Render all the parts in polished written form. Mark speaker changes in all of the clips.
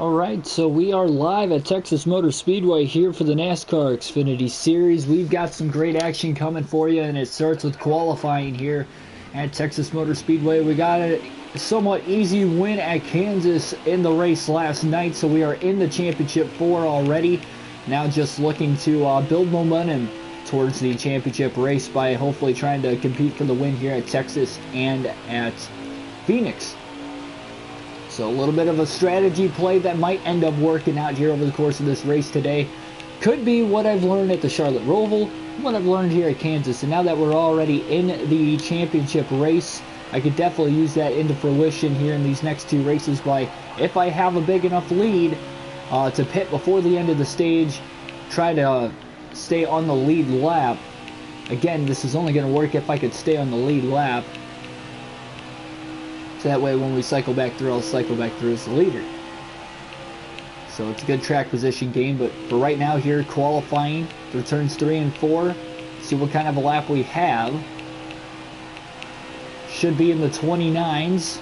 Speaker 1: Alright, so we are live at Texas Motor Speedway here for the NASCAR Xfinity Series. We've got some great action coming for you, and it starts with qualifying here at Texas Motor Speedway. We got a somewhat easy win at Kansas in the race last night, so we are in the Championship 4 already. Now just looking to build momentum towards the championship race by hopefully trying to compete for the win here at Texas and at Phoenix. So a little bit of a strategy play that might end up working out here over the course of this race today. Could be what I've learned at the Charlotte Roval, what I've learned here at Kansas. And now that we're already in the championship race, I could definitely use that into fruition here in these next two races by, if I have a big enough lead to pit before the end of the stage, try to stay on the lead lap. Again, this is only going to work if I could stay on the lead lap. So that way when we cycle back through, I'll cycle back through as the leader. So it's a good track position game, but for right now here, qualifying through turns 3 and 4. See what kind of a lap we have. Should be in the 29s.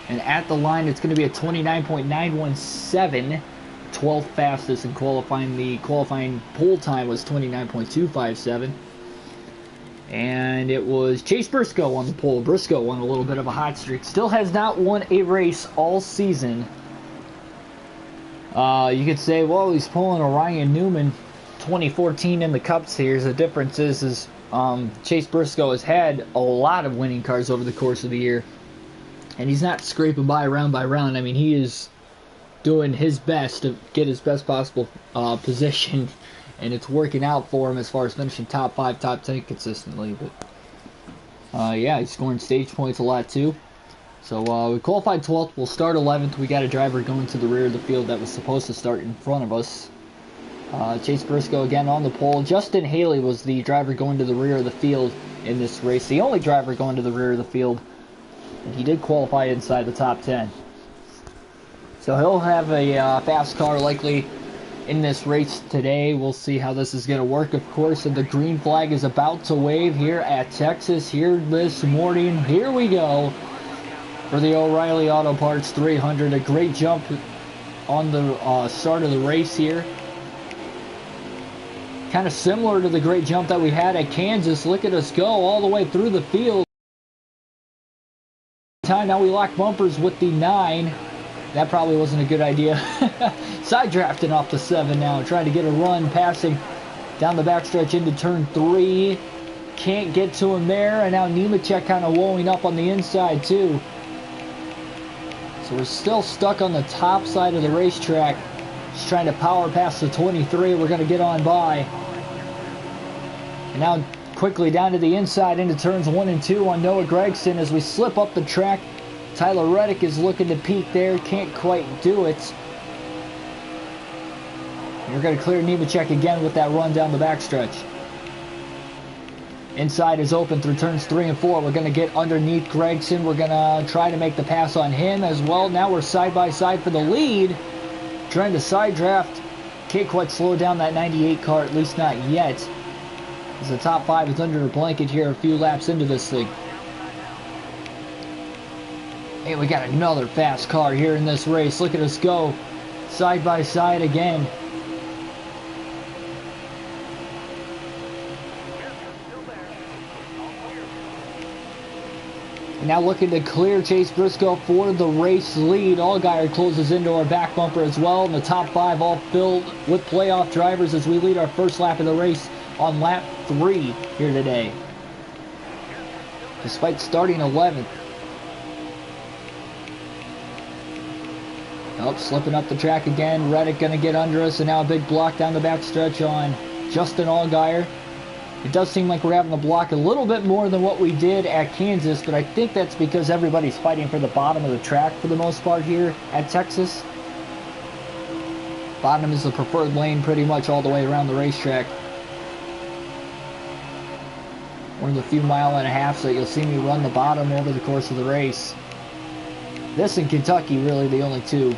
Speaker 1: And at the line, it's going to be a 29.917. 12th fastest in qualifying. The qualifying pole time was 29.257. And it was Chase Briscoe on the pole. Briscoe won a little bit of a hot streak. Still has not won a race all season. You could say, well, he's pulling a Ryan Newman 2014 in the Cup Series. The difference is Chase Briscoe has had a lot of winning cars over the course of the year. And he's not scraping by round. I mean, he is doing his best to get his best possible position. And it's working out for him as far as finishing top 5, top 10 consistently. But yeah, he's scoring stage points a lot too. So we qualified 12th. We'll start 11th. We got a driver going to the rear of the field that was supposed to start in front of us. Chase Briscoe again on the pole. Justin Haley was the driver going to the rear of the field in this race. The only driver going to the rear of the field. And he did qualify inside the top 10. So he'll have a fast car likely in this race today. We'll see how this is going to work, of course. And the green flag is about to wave here at Texas here this morning. Here we go for the O'Reilly Auto Parts 300. A great jump on the start of the race here. Kind of similar to the great jump that we had at Kansas. Look at us go all the way through the field. Now we lock bumpers with the 9. That probably wasn't a good idea. Side drafting off the 7 now. Trying to get a run, passing down the backstretch into turn 3. Can't get to him there. And now Nemechek kind of wallowing up on the inside too. So we're still stuck on the top side of the racetrack. Just trying to power past the 23. We're going to get on by. And now quickly down to the inside into turns 1 and 2 on Noah Gragson as we slip up the track. Tyler Reddick is looking to peak there. Can't quite do it. And we're going to clear Nemechek again with that run down the backstretch. Inside is open through turns 3 and 4. We're going to get underneath Gragson. We're going to try to make the pass on him as well. Now we're side by side for the lead. Trying to side draft. Can't quite slow down that 98 car, at least not yet. As the top 5 is under a blanket here a few laps into this thing. Hey, we got another fast car here in this race. Look at us go side by side again. And now looking to clear Chase Briscoe for the race lead. Allgaier closes into our back bumper as well. And the top 5 all filled with playoff drivers as we lead our first lap of the race on lap 3 here today. Despite starting 11th. Oh, slipping up the track again. Reddick going to get under us, and now a big block down the backstretch on Justin Allgaier. It does seem like we're having to block a little bit more than what we did at Kansas, but I think that's because everybody's fighting for the bottom of the track for the most part here at Texas. Bottom is the preferred lane pretty much all the way around the racetrack. One of the few mile and a halves that you'll see me run the bottom over the course of the race. This and Kentucky really the only two.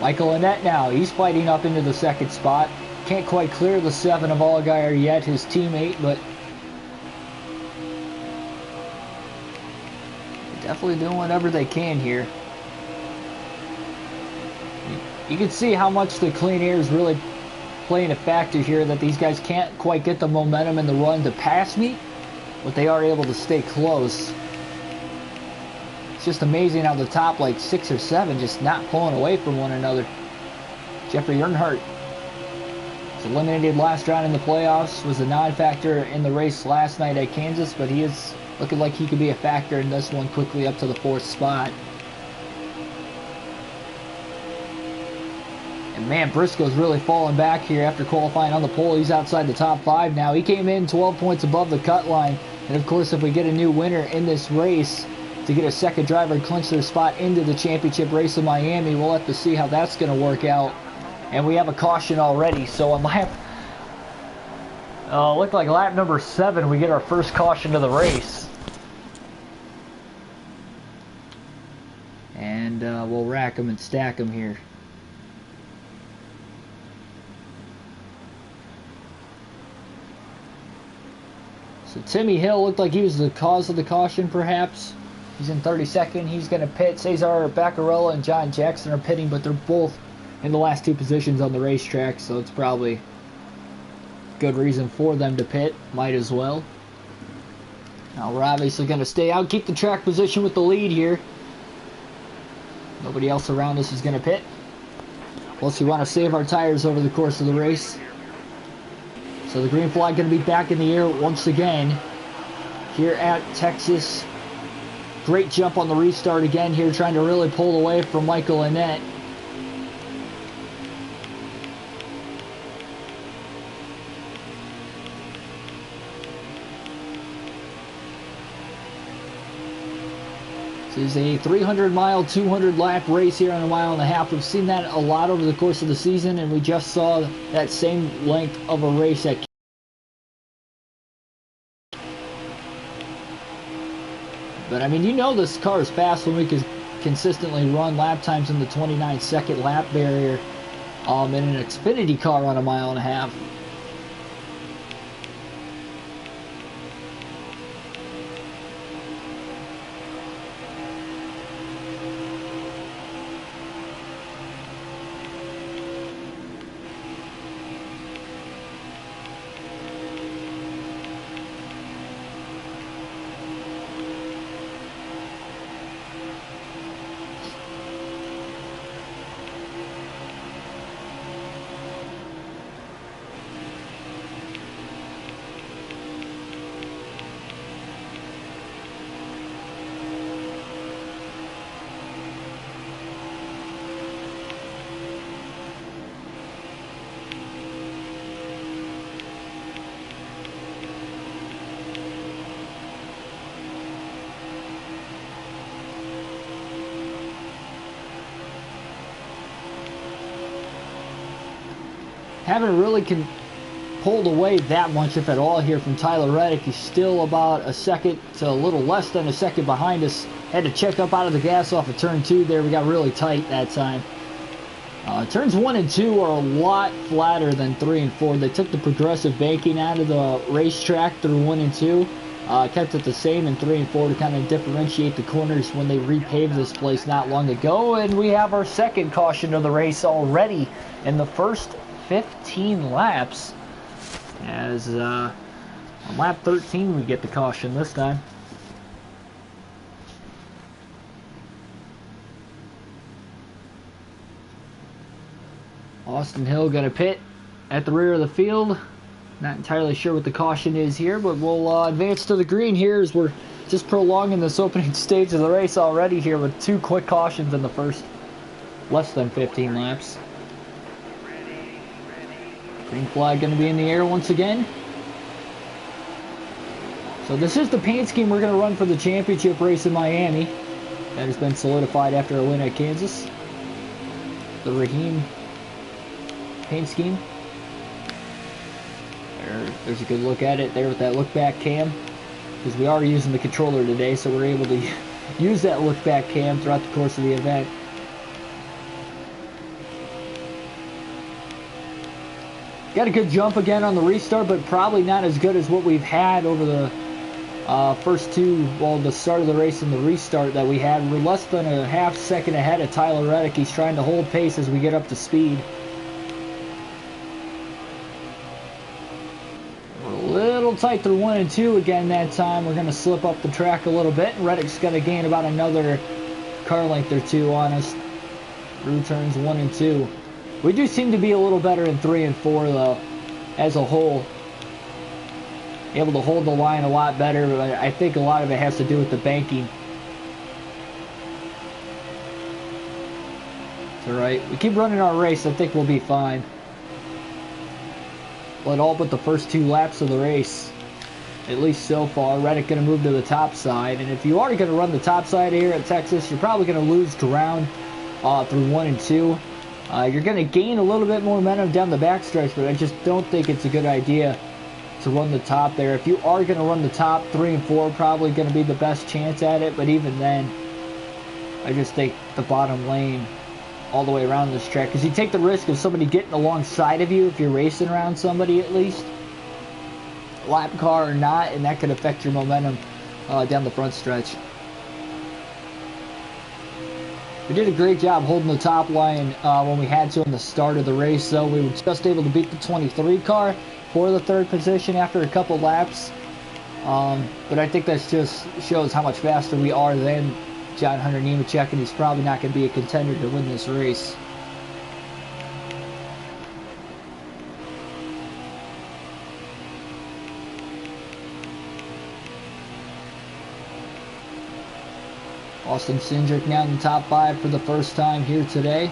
Speaker 1: Michael Annett now, he's fighting up into the second spot. Can't quite clear the 7 of Allgaier yet, his teammate, but definitely doing whatever they can here. You can see how much the clean air is really playing a factor here, that these guys can't quite get the momentum in the run to pass me, but they are able to stay close. It's just amazing how the top like 6 or 7 just not pulling away from one another. Jeffrey Earnhardt was eliminated last round in the playoffs, was a non-factor in the race last night at Kansas, but he is looking like he could be a factor in this one, quickly up to the 4th spot. And man, Briscoe's really falling back here after qualifying on the pole. He's outside the top 5 now. He came in 12 points above the cut line. And of course, if we get a new winner in this race to get a second driver and clinch their spot into the championship race in Miami, we'll have to see how that's going to work out. And we have a caution already. So on lap, looked like lap number 7, we get our first caution of the race. And we'll rack them and stack them here. So Timmy Hill looked like he was the cause of the caution, perhaps. He's in 32nd. He's going to pit. Cesar Baccarella and John Jackson are pitting, but they're both in the last 2 positions on the racetrack, so it's probably good reason for them to pit. Might as well. Now we're obviously going to stay out, keep the track position with the lead here. Nobody else around us is going to pit. Plus, we want to save our tires over the course of the race. So the green flag going to be back in the air once again here at Texas. Great jump on the restart again here, trying to really pull away from Michael Annett. This is a 300-mile, 200-lap race here on a 1.5 miles. We've seen that a lot over the course of the season, and we just saw that same length of a race at. But I mean, you know this car is fast when we can consistently run lap times in the 29-second lap barrier in an Xfinity car on a 1.5 miles. Haven't really pulled away that much, if at all, here from Tyler Reddick. He's still about a second to a little less than a second behind us. Had to check up out of the gas off of turn 2 there. We got really tight that time. Turns 1 and 2 are a lot flatter than 3 and 4. They took the progressive banking out of the racetrack through 1 and 2. Kept it the same in 3 and 4 to kind of differentiate the corners when they repaved this place not long ago. And we have our second caution of the race already in the first 15 laps, as on lap 13 we get the caution this time. Austin Hill going to pit at the rear of the field. Not entirely sure what the caution is here, but we'll advance to the green here as we're just prolonging this opening stage of the race already here with 2 quick cautions in the first less than 15 laps. Green flag going to be in the air once again. So this is the paint scheme we're going to run for the championship race in Miami. That has been solidified after a win at Kansas. The Raheem paint scheme. There's a good look at it there with that look back cam. Because we are using the controller today, so we're able to use that look back cam throughout the course of the event. Got a good jump again on the restart, but probably not as good as what we've had over the first two, well, the start of the race and the restart that we had. We're less than a half second ahead of Tyler Reddick. He's trying to hold pace as we get up to speed. We're a little tight through 1 and 2 again that time. We're going to slip up the track a little bit. Reddick's going to gain about another car length or two on us through turns 1 and 2. We do seem to be a little better in 3 and 4, though, as a whole. Able to hold the line a lot better, but I think a lot of it has to do with the banking. It's alright. We keep running our race. I think we'll be fine. But all but the first 2 laps of the race, at least so far. Reddick going to move to the top side. And if you are going to run the top side here at Texas, you're probably going to lose ground through 1 and 2. You're going to gain a little bit more momentum down the backstretch, but I just don't think it's a good idea to run the top there. If you are going to run the top, 3 and 4 probably going to be the best chance at it, but even then, I just think the bottom lane all the way around this track, because you take the risk of somebody getting alongside of you if you're racing around somebody at least, lap car or not, and that could affect your momentum down the front stretch. We did a great job holding the top line when we had to in the start of the race, though. We were just able to beat the 23 car for the 3rd position after a couple laps. But I think that just shows how much faster we are than John Hunter Nemechek, and he's probably not going to be a contender to win this race. Austin Cindric now in the top 5 for the first time here today.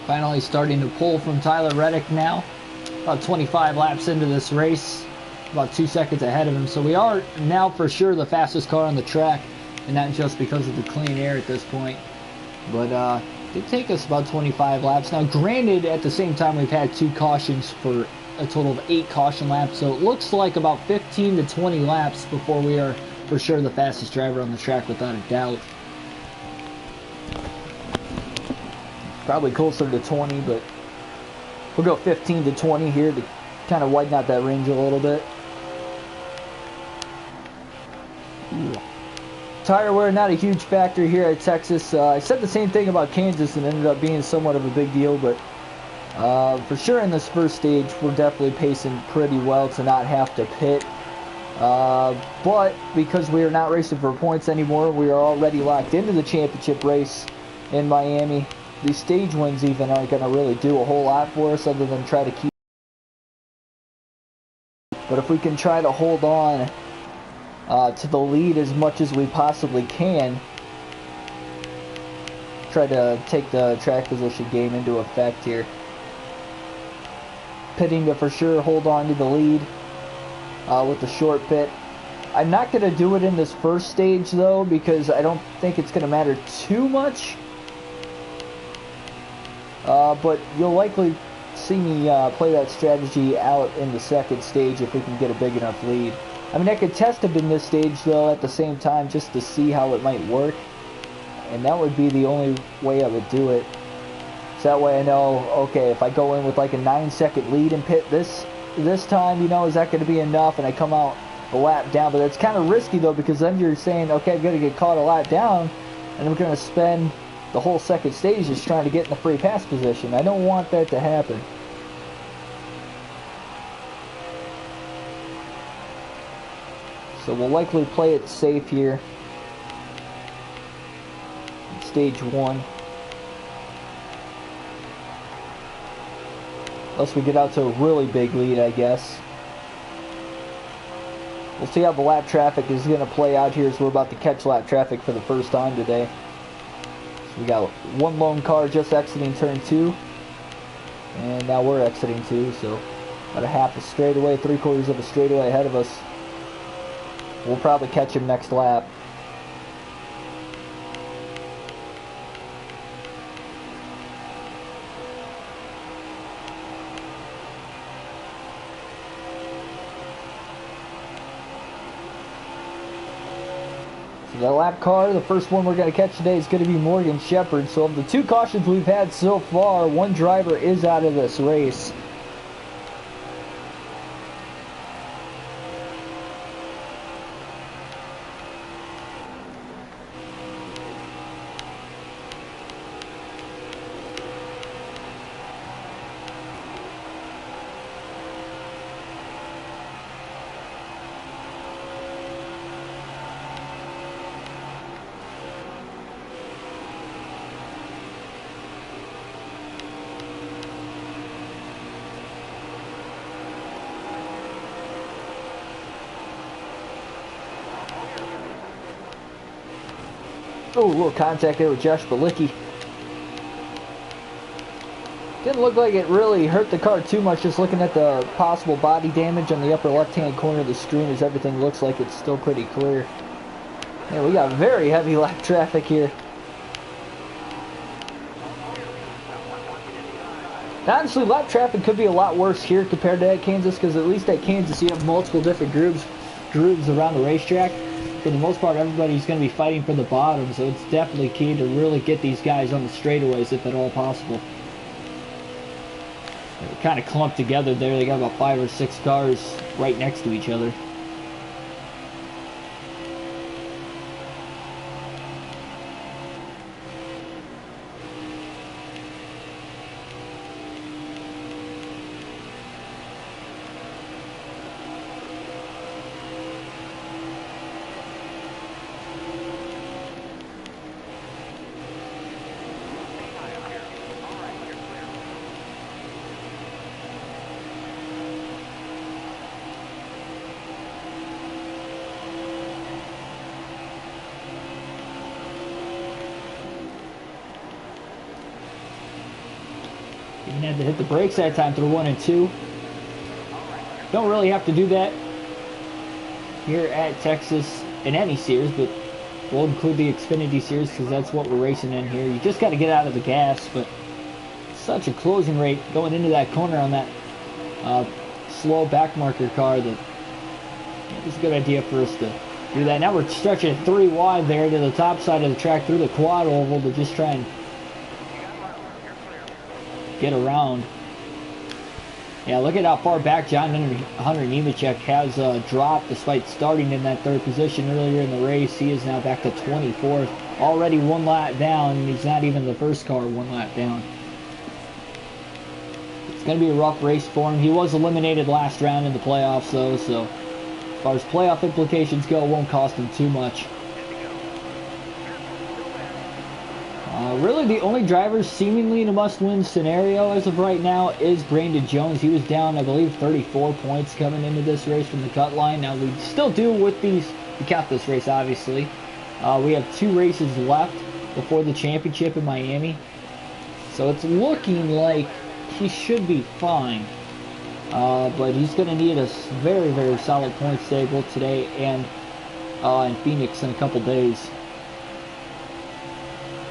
Speaker 1: Finally starting to pull from Tyler Reddick now. About 25 laps into this race. About 2 seconds ahead of him. So we are now for sure the fastest car on the track. And not just because of the clean air at this point. But it did take us about 25 laps. Now granted, at the same time we've had 2 cautions for a total of 8 caution laps. So it looks like about 15 to 20 laps before we are for sure the fastest driver on the track without a doubt. Probably closer to 20, but we'll go 15 to 20 here to kind of widen out that range a little bit. Tire wear, not a huge factor here at Texas. I said the same thing about Kansas and ended up being somewhat of a big deal, but for sure in this first stage, we're definitely pacing pretty well to not have to pit. But because we are not racing for points anymore, we are already locked into the championship race in Miami. These stage wins even aren't going to really do a whole lot for us other than try to keep. But if we can try to hold on to the lead as much as we possibly can, try to take the track position game into effect here. Pitting to for sure hold on to the lead with the short pit. I'm not going to do it in this first stage though, because I don't think it's going to matter too much. But you'll likely see me play that strategy out in the second stage if we can get a big enough lead. I mean, I could test it in this stage though at the same time just to see how it might work, and that would be the only way I would do it. So that way I know, okay, if I go in with like a 9-second lead and pit this time, you know, is that going to be enough? And I come out a lap down, but that's kind of risky though, because then you're saying, okay, I'm going to get caught a lap down, and I'm going to spend the whole second stage just trying to get in the free pass position. I don't want that to happen. So we'll likely play it safe here. Stage 1. Unless we get out to a really big lead, I guess. We'll see how the lap traffic is going to play out here as we're about to catch lap traffic for the first time today. So we got one lone car just exiting turn 2. And now we're exiting 2, so about a half a straightaway, 3/4 of a straightaway ahead of us. We'll probably catch him next lap. The lap car, the first one we're going to catch today is going to be Morgan Shepherd. So of the 2 cautions we've had so far, 1 driver is out of this race. Oh, a little contact there with Josh Balicki. Didn't look like it really hurt the car too much, just looking at the possible body damage on the upper left-hand corner of the screen as everything looks like it's still pretty clear. Yeah, we got very heavy lap traffic here. Honestly, lap traffic could be a lot worse here compared to at Kansas, because at least at Kansas you have multiple different grooves around the racetrack. For the most part, everybody's going to be fighting for the bottom, so it's definitely key to really get these guys on the straightaways if at all possible. They're kind of clumped together there. They got about 5 or 6 cars right next to each other. Didn't have to hit the brakes that time through 1 and 2. Don't really have to do that here at Texas in any series, but we'll include the Xfinity series because that's what we're racing in here. You just got to get out of the gas, but such a closing rate going into that corner on that slow back marker car that it's a good idea for us to do that. Now we're stretching 3 wide there to the top side of the track through the quad oval to just try and get around. Yeah, look at how far back John Hunter Nemechek has dropped despite starting in that 3rd position earlier in the race. He is now back to 24th, already 1 lap down, and he's not even the first car 1 lap down. It's going to be a rough race for him. He was eliminated last round in the playoffs though, so as far as playoff implications go, it won't cost him too much. Really, the only driver seemingly in a must-win scenario as of right now is Brandon Jones. He was down, I believe, 34 points coming into this race from the cut line. Now, we still do with these, we count this race, obviously. We have 2 races left before the championship in Miami. So it's looking like he should be fine. But he's going to need a very, very solid points table today and in Phoenix in a couple days.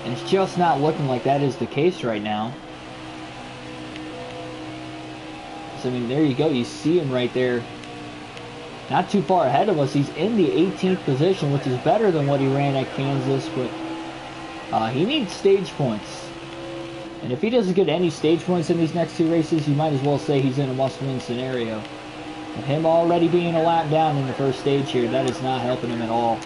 Speaker 1: And it's just not looking like that is the case right now. So, I mean, there you go. You see him right there. Not too far ahead of us. He's in the 18th position, which is better than what he ran at Kansas. But he needs stage points. And if he doesn't get any stage points in these next 2 races, you might as well say he's in a must-win scenario. With him already being a lap down in the first stage here, that is not helping him at all.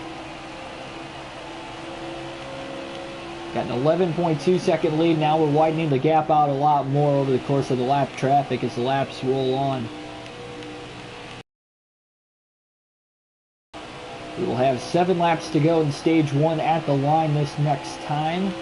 Speaker 1: Got an 11.2 second lead. Now we're widening the gap out a lot more over the course of the lap traffic as the laps roll on. We will have 7 laps to go in stage 1 at the line this next time.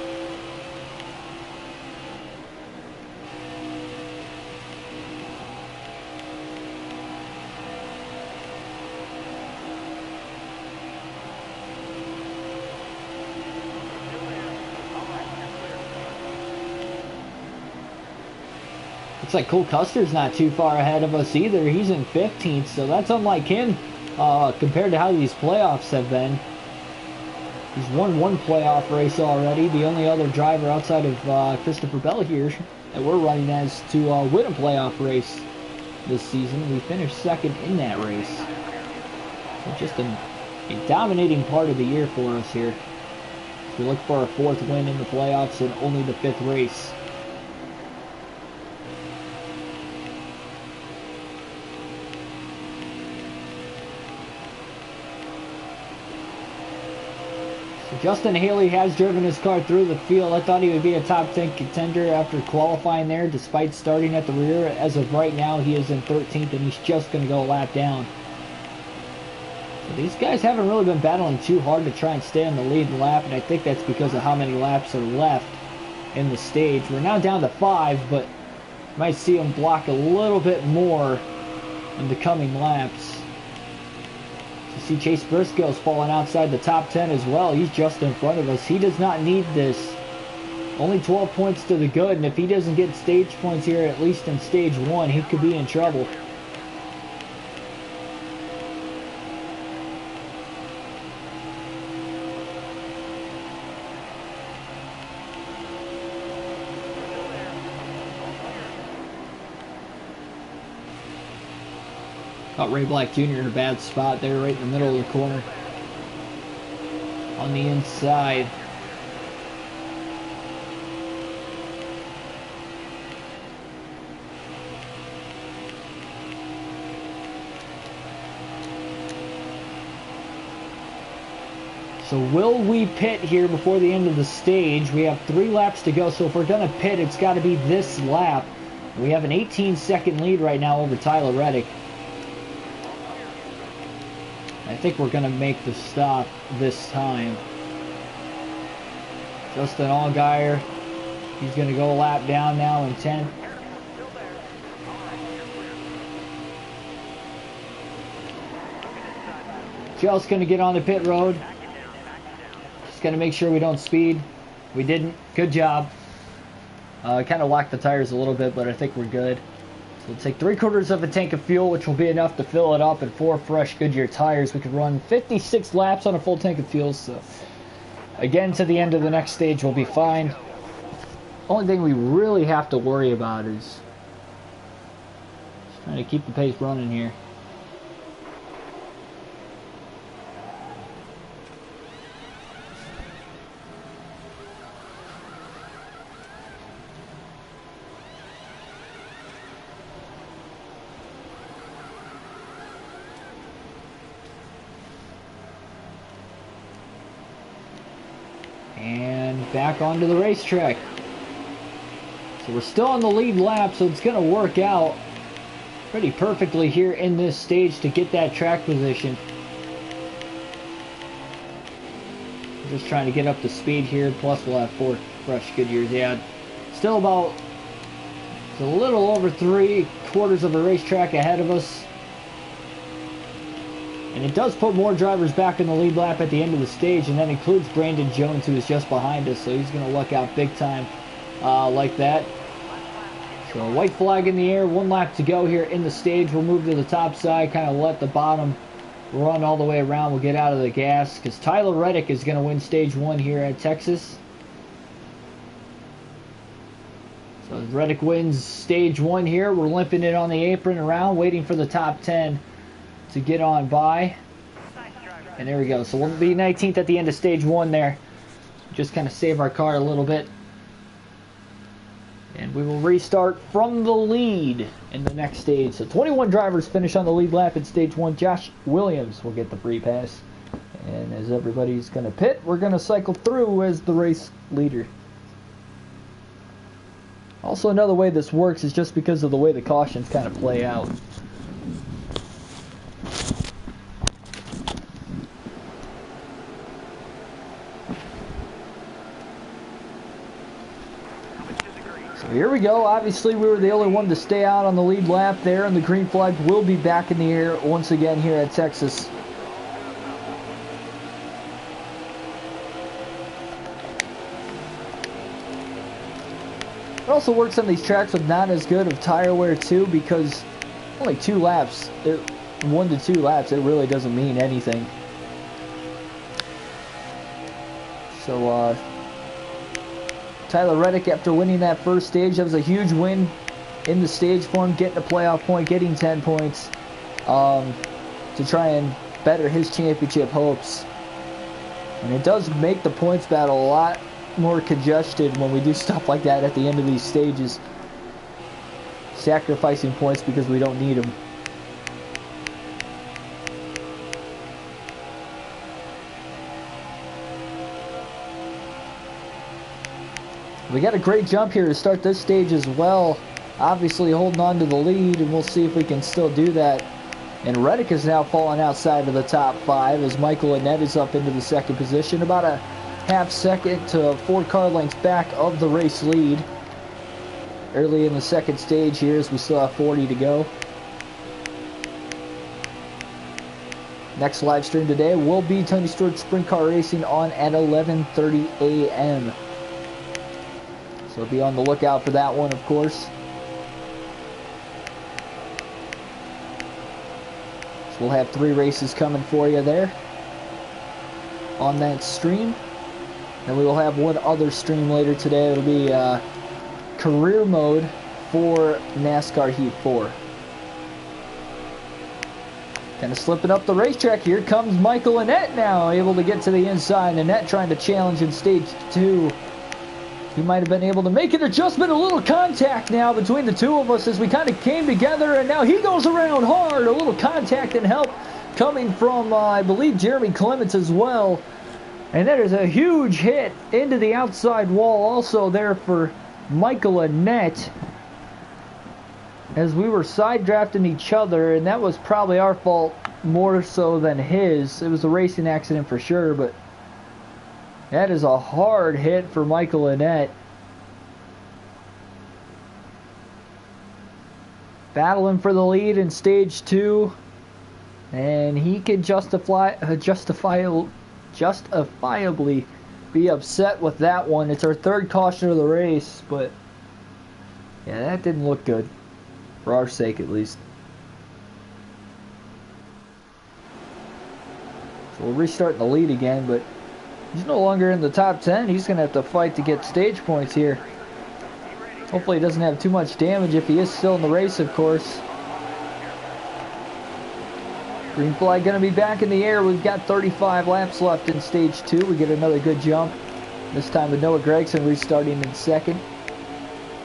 Speaker 1: Looks like Cole Custer's not too far ahead of us either. He's in 15th, so that's unlike him compared to how these playoffs have been. He's won 1 playoff race already. The only other driver outside of Christopher Bell here that we're running as to win a playoff race this season. We finished 2nd in that race. So just a dominating part of the year for us here. We look for our 4th win in the playoffs and only the 5th race. Justin Haley has driven his car through the field. I thought he would be a top 10 contender after qualifying there, despite starting at the rear. As of right now, he is in 13th, and he's just going to go a lap down. So these guys haven't really been battling too hard to try and stay on the lead lap, and I think that's because of how many laps are left in the stage. We're now down to 5, but you might see them block a little bit more in the coming laps. You see Chase Briscoe's falling outside the top 10 as well. He's just in front of us. He does not need this. Only 12 points to the good, and if he doesn't get stage points here, at least in stage 1, he could be in trouble. Got Ray Black Jr. in a bad spot there, right in the middle of the corner. On the inside. So will we pit here before the end of the stage? We have 3 laps to go, so if we're going to pit, it's got to be this lap. We have an 18-second lead right now over Tyler Reddick. I think we're going to make the stop this time. Justin Allgaier, he's going to go a lap down now in 10th. Joe's going to get on the pit road. Just going to make sure we don't speed. We didn't. Good job. Kind of locked the tires a little bit, but I think we're good. So we'll take 3/4 of a tank of fuel, which will be enough to fill it up, and 4 fresh Goodyear tires. We could run 56 laps on a full tank of fuel, so again, to the end of the next stage, we'll be fine. Only thing we really have to worry about is just trying to keep the pace running here. And back onto the racetrack. So we're still on the lead lap, so it's going to work out pretty perfectly here in this stage to get that track position. Just trying to get up to speed here, plus we'll have 4 fresh Goodyears. Yeah, still about, it's a little over 3/4 of a racetrack ahead of us. And it does put more drivers back in the lead lap at the end of the stage, and that includes Brandon Jones, who is just behind us, so he's going to luck out big time like that. So a white flag in the air, 1 lap to go here in the stage. We'll move to the top side, kind of let the bottom run all the way around. We'll get out of the gas, because Tyler Reddick is going to win stage 1 here at Texas. So Reddick wins stage 1 here. We're limping it on the apron around, waiting for the top 10 to get on by. And there we go. So we'll be 19th at the end of stage 1 there. Just kind of save our car a little bit. And we will restart from the lead in the next stage. So 21 drivers finish on the lead lap in stage 1. Josh Williams will get the free pass. And as everybody's going to pit, we're going to cycle through as the race leader. Also, another way this works is just because of the way the cautions kind of play out. Here we go. Obviously, we were the only one to stay out on the lead lap there, and the green flag will be back in the air once again here at Texas. It also works on these tracks with not as good of tire wear too, because only 2 laps, 1 to 2 laps, it really doesn't mean anything. So, Tyler Reddick, after winning that first stage, that was a huge win in the stage for him, getting a playoff point, getting 10 points to try and better his championship hopes. And it does make the points battle a lot more congested when we do stuff like that at the end of these stages. Sacrificing points because we don't need them. We got a great jump here to start this stage as well. Obviously holding on to the lead, and we'll see if we can still do that. And Reddick is now falling outside of the top 5 as Michael Annett is up into the 2nd position. About a half second to 4 car lengths back of the race lead. Early in the 2nd stage here as we still have 40 to go. Next live stream today will be Tony Stewart Sprint Car Racing on at 11:30 a.m. So be on the lookout for that one, of course. So we'll have 3 races coming for you there on that stream. And we will have one other stream later today. It'll be career mode for NASCAR Heat 4. Kind of slipping up the racetrack. Here comes Michael Annett now, able to get to the inside. Annett trying to challenge in stage 2. He might have been able to make an adjustment, a little contact now between the two of us as we kind of came together, and now he goes around hard. A little contact and help coming from, I believe, Jeremy Clements as well. And that is a huge hit into the outside wall also there for Michael Annett, as we were side drafting each other, and that was probably our fault more so than his. It was a racing accident for sure, but that is a hard hit for Michael Annett. Battling for the lead in stage 2, and he can justifiably be upset with that one. It's our 3rd caution of the race, but yeah, that didn't look good, for our sake at least. So we'll restart the lead again, but he's no longer in the top 10. He's going to have to fight to get stage points here. Hopefully he doesn't have too much damage if he is still in the race, of course. Green flag going to be back in the air. We've got 35 laps left in stage 2. We get another good jump. This time with Noah Gragson restarting in 2nd.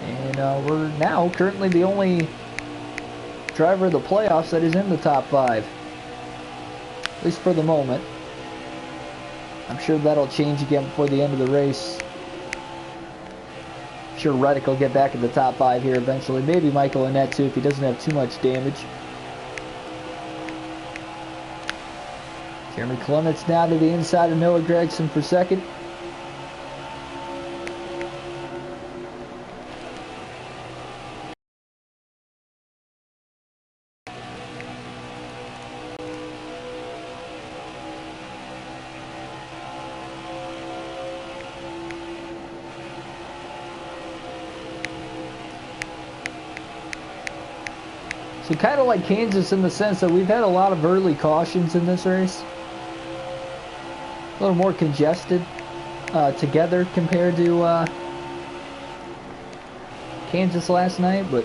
Speaker 1: And we're now currently the only driver of the playoffs that is in the top 5. At least for the moment. I'm sure that'll change again before the end of the race. I'm sure Reddick will get back in the top 5 here eventually. Maybe Michael Annett too if he doesn't have too much damage. Jeremy Clements now to the inside of Noah Gragson for 2nd. So kind of like Kansas in the sense that we've had a lot of early cautions in this race. A little more congested together compared to Kansas last night, but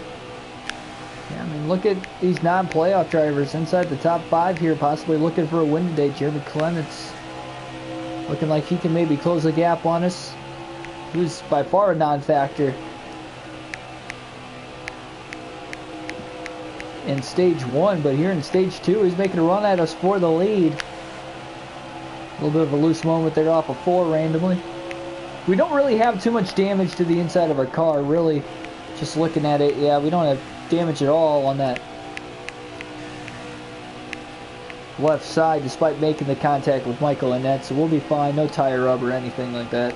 Speaker 1: yeah, I mean, look at these non-playoff drivers inside the top 5 here, possibly looking for a win today. Jeremy Clements looking like he can maybe close the gap on us. He was by far a non-factor in stage 1, but here in stage 2 he's making a run at us for the lead. A little bit of a loose moment there off of 4 randomly. We don't really have too much damage to the inside of our car, really. Just looking at it, yeah, we don't have damage at all on that left side, despite making the contact with Michael Annett, so we'll be fine. No tire rub or anything like that.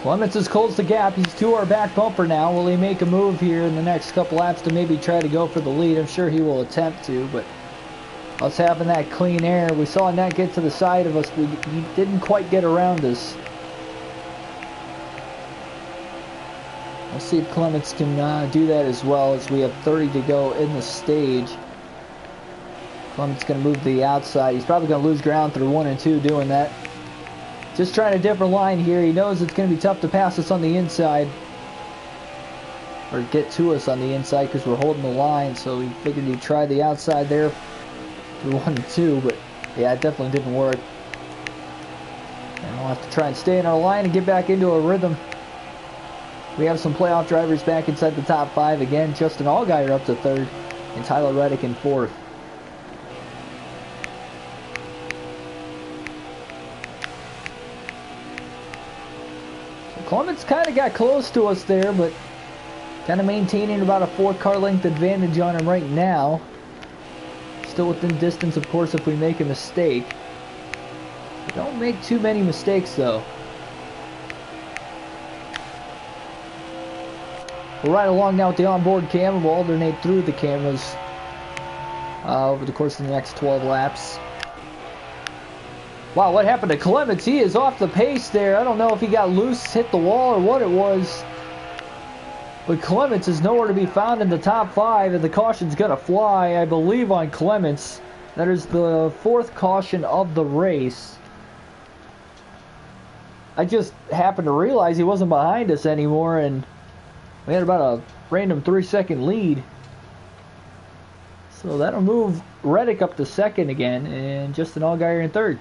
Speaker 1: Clements has closed the gap. He's to our back bumper now. Will he make a move here in the next couple laps to maybe try to go for the lead? I'm sure he will attempt to, but us having that clean air, we saw Net get to the side of us. He didn't quite get around us. We'll see if Clements can do that as well, as we have 30 to go in the stage. Clements going to move to the outside. He's probably going to lose ground through 1 and 2 doing that. Just trying a different line here. He knows it's going to be tough to pass us on the inside, or get to us on the inside, because we're holding the line. So he figured he'd try the outside there through 1 and 2, but yeah, it definitely didn't work. And we'll have to try and stay in our line and get back into a rhythm. We have some playoff drivers back inside the top 5 again. Justin Allgaier up to 3rd, and Tyler Reddick in 4th. Clements kind of got close to us there, but kind of maintaining about a 4-car length advantage on him right now. Still within distance, of course, if we make a mistake. We don't make too many mistakes, though. We're right along now with the onboard camera. We'll alternate through the cameras over the course of the next 12 laps. Wow, what happened to Clements? He is off the pace there. I don't know if he got loose, hit the wall, or what it was. But Clements is nowhere to be found in the top 5, and the caution's going to fly, I believe, on Clements. That is the 4th caution of the race. I just happened to realize he wasn't behind us anymore, and we had about a random 3-second lead. So that'll move Reddick up to 2nd again, and Justin Allgaier in 3rd.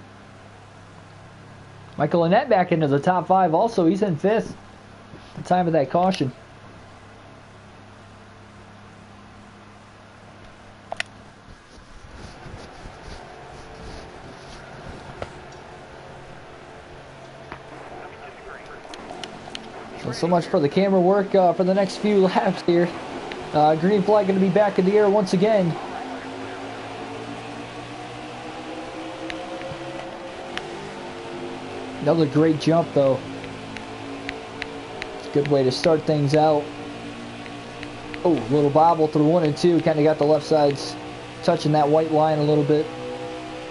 Speaker 1: Michael Annett back into the top 5 also. He's in 5th at the time of that caution. So much for the camera work for the next few laps here. Green flag going to be back in the air once again. Another great jump, though. It's a good way to start things out. Oh, little bobble through 1 and 2. Kind of got the left sides touching that white line a little bit.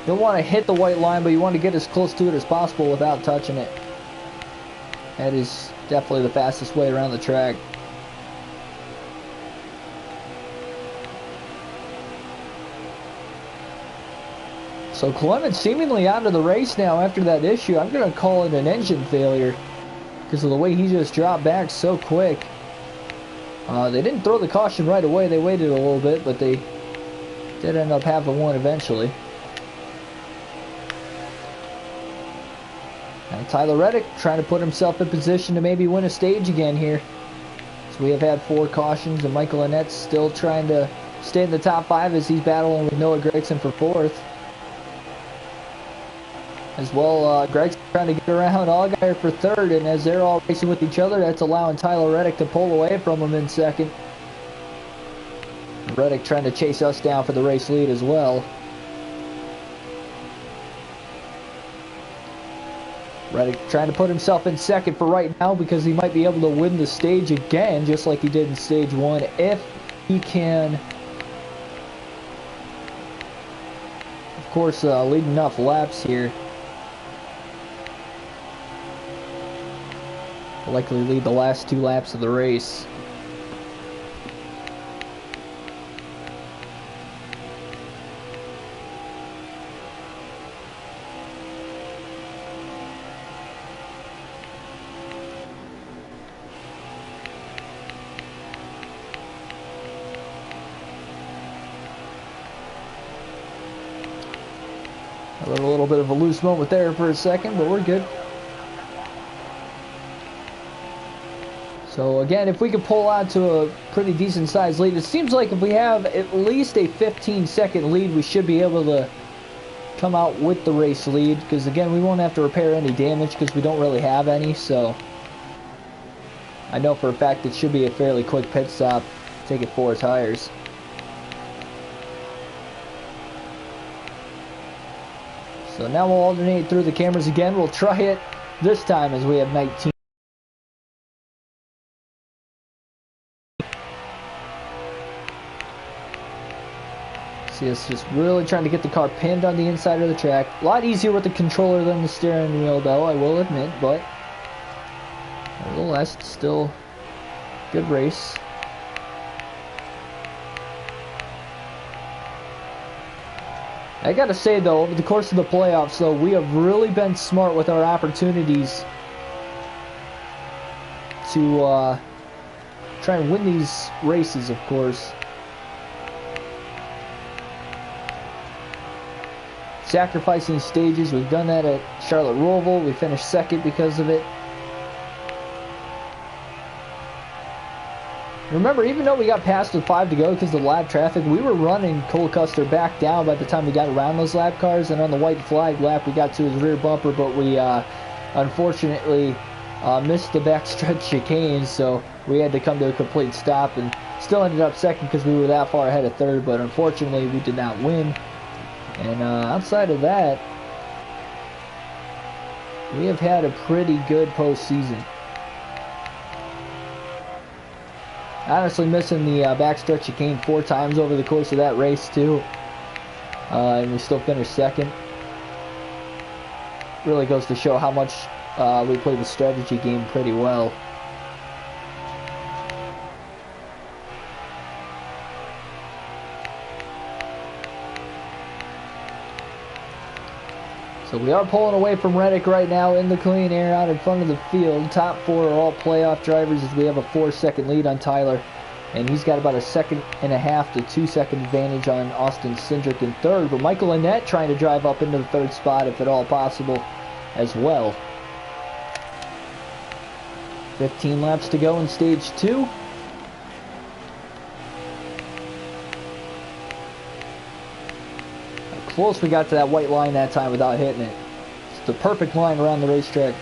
Speaker 1: You don't want to hit the white line, but you want to get as close to it as possible without touching it. That is definitely the fastest way around the track. So Clements seemingly out of the race now after that issue. I'm going to call it an engine failure because of the way he just dropped back so quick. They didn't throw the caution right away. They waited a little bit, but they did end up having one eventually. And Tyler Reddick trying to put himself in position to maybe win a stage again here. So we have had 4 cautions, and Michael Annett's still trying to stay in the top 5 as he's battling with Noah Gragson for 4th. As well, Greg's trying to get around Allgaier for 3rd, and as they're all racing with each other, that's allowing Tyler Reddick to pull away from him in 2nd. Reddick trying to chase us down for the race lead as well. Reddick trying to put himself in 2nd for right now because he might be able to win the stage again, just like he did in stage 1, if he can, of course, lead enough laps here. Will likely lead the last 2 laps of the race. A little bit of a loose moment there for a second, but we're good. So again, if we could pull out to a pretty decent sized lead, it seems like if we have at least a 15-second lead, we should be able to come out with the race lead, because again, we won't have to repair any damage because we don't really have any. So I know for a fact it should be a fairly quick pit stop, take it 4 tires. So now we'll alternate through the cameras again. We'll try it this time as we have 19. See us just really trying to get the car pinned on the inside of the track. A lot easier with the controller than the steering wheel, though, I will admit, but nevertheless, still good race. I gotta say, though, over the course of the playoffs, though, we have really been smart with our opportunities to try and win these races, of course. Sacrificing stages, we've done that at Charlotte Roval. We finished second because of it. Remember, even though we got past with 5 to go because of the lap traffic, we were running Cole Custer back down by the time we got around those lap cars, and on the white flag lap we got to his rear bumper, but we unfortunately missed the backstretch chicane, so we had to come to a complete stop, and still ended up second because we were that far ahead of third, but unfortunately we did not win. And outside of that, we have had a pretty good postseason. Honestly, missing the backstretch chicane 4 times over the course of that race too, and we still finished second. Really goes to show how much we played the strategy game pretty well. So we are pulling away from Reddick right now in the clean air out in front of the field. Top 4 are all playoff drivers as we have a 4-second lead on Tyler. And he's got about a 1.5 to 2-second advantage on Austin Cindric in third. But Michael Annette trying to drive up into the 3rd spot if at all possible as well. 15 laps to go in stage 2. Close we got to that white line that time without hitting it. It's the perfect line around the racetrack.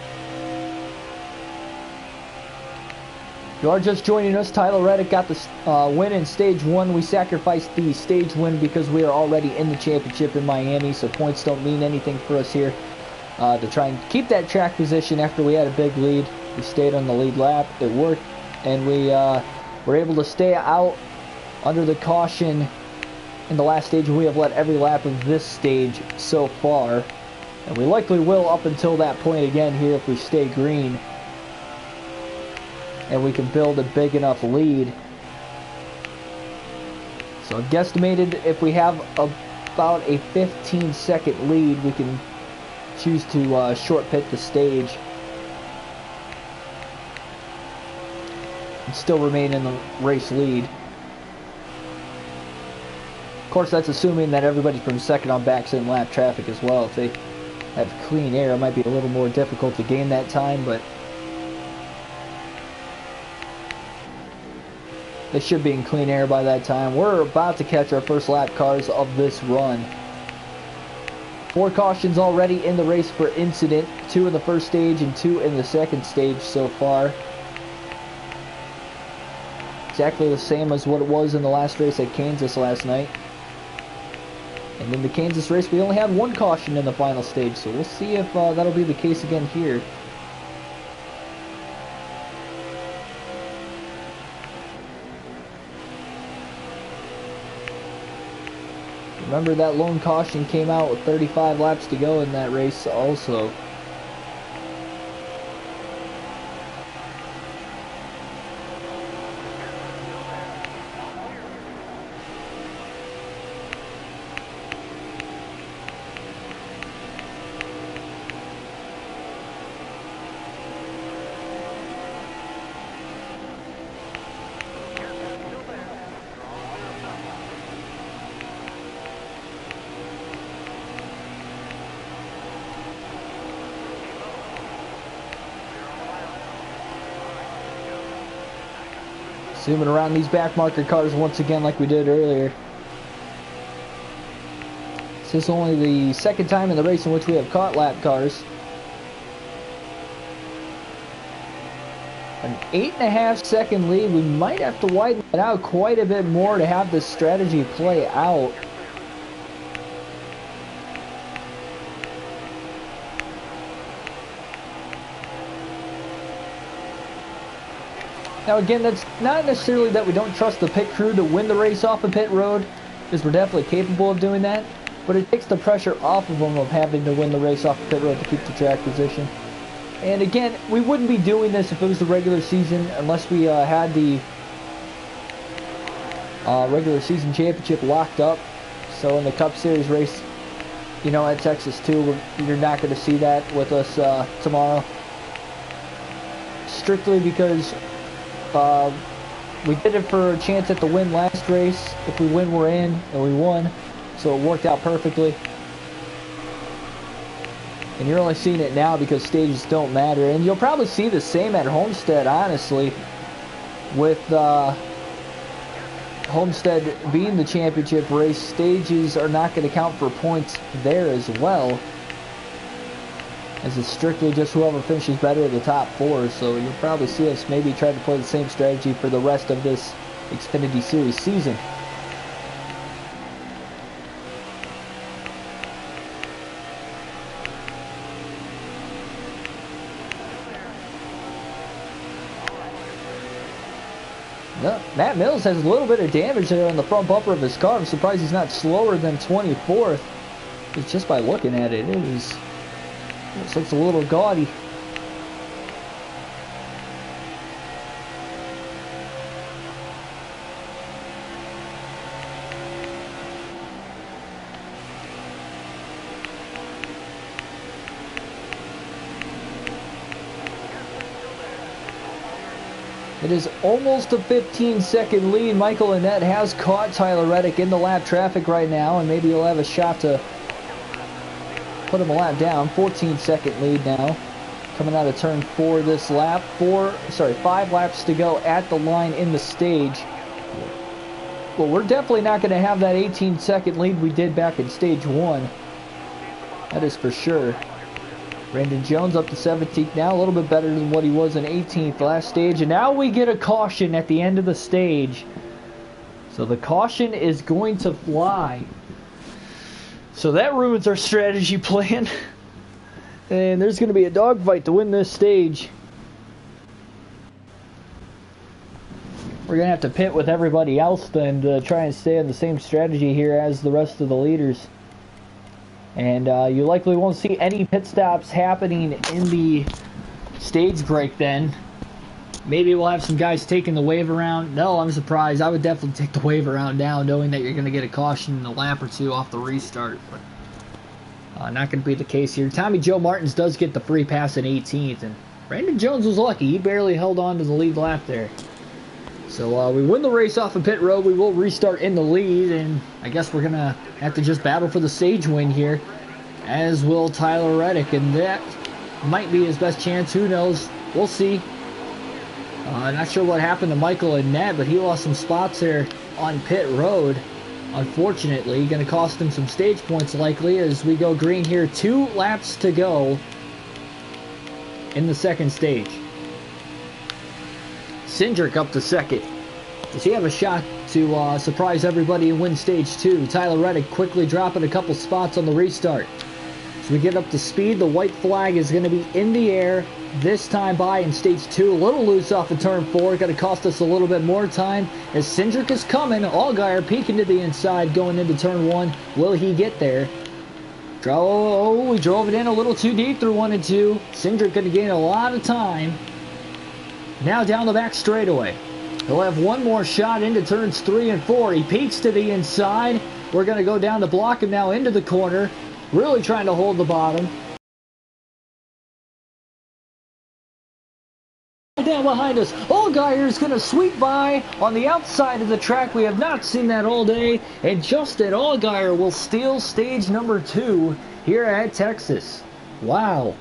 Speaker 1: If you are just joining us, Tyler Reddick got the win in stage 1. We sacrificed the stage win because we are already in the championship in Miami, so points don't mean anything for us here. To try and keep that track position after we had a big lead, we stayed on the lead lap. It worked, and we were able to stay out under the caution in the last stage. We have led every lap of this stage so far, and we likely will up until that point again here if we stay green and we can build a big enough lead. So I've guesstimated if we have about a 15-second lead, we can choose to short pit the stage and still remain in the race lead. Of course, that's assuming that everybody from second on back's in lap traffic as well. If they have clean air, it might be a little more difficult to gain that time, but they should be in clean air by that time. We're about to catch our first lap cars of this run. 4 cautions already in the race for incident. 2 in the first stage and 2 in the second stage so far. Exactly the same as what it was in the last race at Kansas last night. And in the Kansas race, we only had 1 caution in the final stage, so we'll see if that'll be the case again here. Remember, that lone caution came out with 35 laps to go in that race also. Zooming around these back marker cars once again like we did earlier. This is only the second time in the race in which we have caught lap cars. An 8.5-second lead. We might have to widen it out quite a bit more to have this strategy play out. Now again, that's not necessarily that we don't trust the pit crew to win the race off the pit road. because we're definitely capable of doing that, but it takes the pressure off of them of having to win the race off the pit road to keep the track position. And again, we wouldn't be doing this if it was the regular season, unless we had the regular season championship locked up. So in the Cup Series race, you know, at Texas too, you're not going to see that with us tomorrow. Strictly because we did it for a chance at the win last race. If we win, we're in, and we won. So it worked out perfectly. And you're only seeing it now because stages don't matter. And you'll probably see the same at Homestead, honestly, with Homestead being the championship race. Stages are not going to count for points there as well, as it's strictly just whoever finishes better at the top 4. So you'll probably see us maybe try to play the same strategy for the rest of this Xfinity Series season. No, Matt Mills has a little bit of damage there on the front bumper of his car. I'm surprised he's not slower than 24th. It's just by looking at it, looks like it's a little gaudy. It is almost a 15-second lead. Michael Annett has caught Tyler Reddick in the lap traffic right now, and maybe he'll have a shot to put him a lap down. 14-second lead now, coming out of turn 4 this lap. 5 laps to go at the line in the stage. Well, we're definitely not going to have that 18-second lead we did back in stage 1. That is for sure. Brandon Jones up to 17th now, a little bit better than what he was in 18th last stage. And now we get a caution at the end of the stage. So the caution is going to fly. So that ruins our strategy plan. And there's going to be a dogfight to win this stage. We're going to have to pit with everybody else then to try and stay on the same strategy here as the rest of the leaders. And you likely won't see any pit stops happening in the stage break then. Maybe we'll have some guys taking the wave around. No, I'm surprised. I would definitely take the wave around now, knowing that you're going to get a caution in a lap or two off the restart. But not going to be the case here. Tommy Joe Martins does get the free pass in 18th. And Brandon Jones was lucky. He barely held on to the lead lap there. So we win the race off of pit road. We will restart in the lead, and I guess we're going to have to just battle for the stage win here, as will Tyler Reddick, and that might be his best chance. Who knows? We'll see. Not sure what happened to Michael Annett, but he lost some spots there on pit road. Unfortunately, going to cost him some stage points likely as we go green here. 2 laps to go in the second stage. Cindric up to second. Does he have a shot to surprise everybody and win stage 2? Tyler Reddick quickly dropping a couple spots on the restart. As we get up to speed, the white flag is going to be in the air this time by in stage 2. A little loose off of turn 4. Going to cost us a little bit more time as Cindric is coming. Allgaier peeking to the inside going into turn 1. Will he get there? Oh, we drove it in a little too deep through 1 and 2. Cindric going to gain a lot of time. Now down the back straightaway. He'll have one more shot into turns 3 and 4. He peeks to the inside. We're going to go down to block him now into the corner. Really trying to hold the bottom. Down behind us. Allgaier is going to sweep by on the outside of the track. We have not seen that all day. And Justin Allgaier will steal stage number 2 here at Texas. Wow.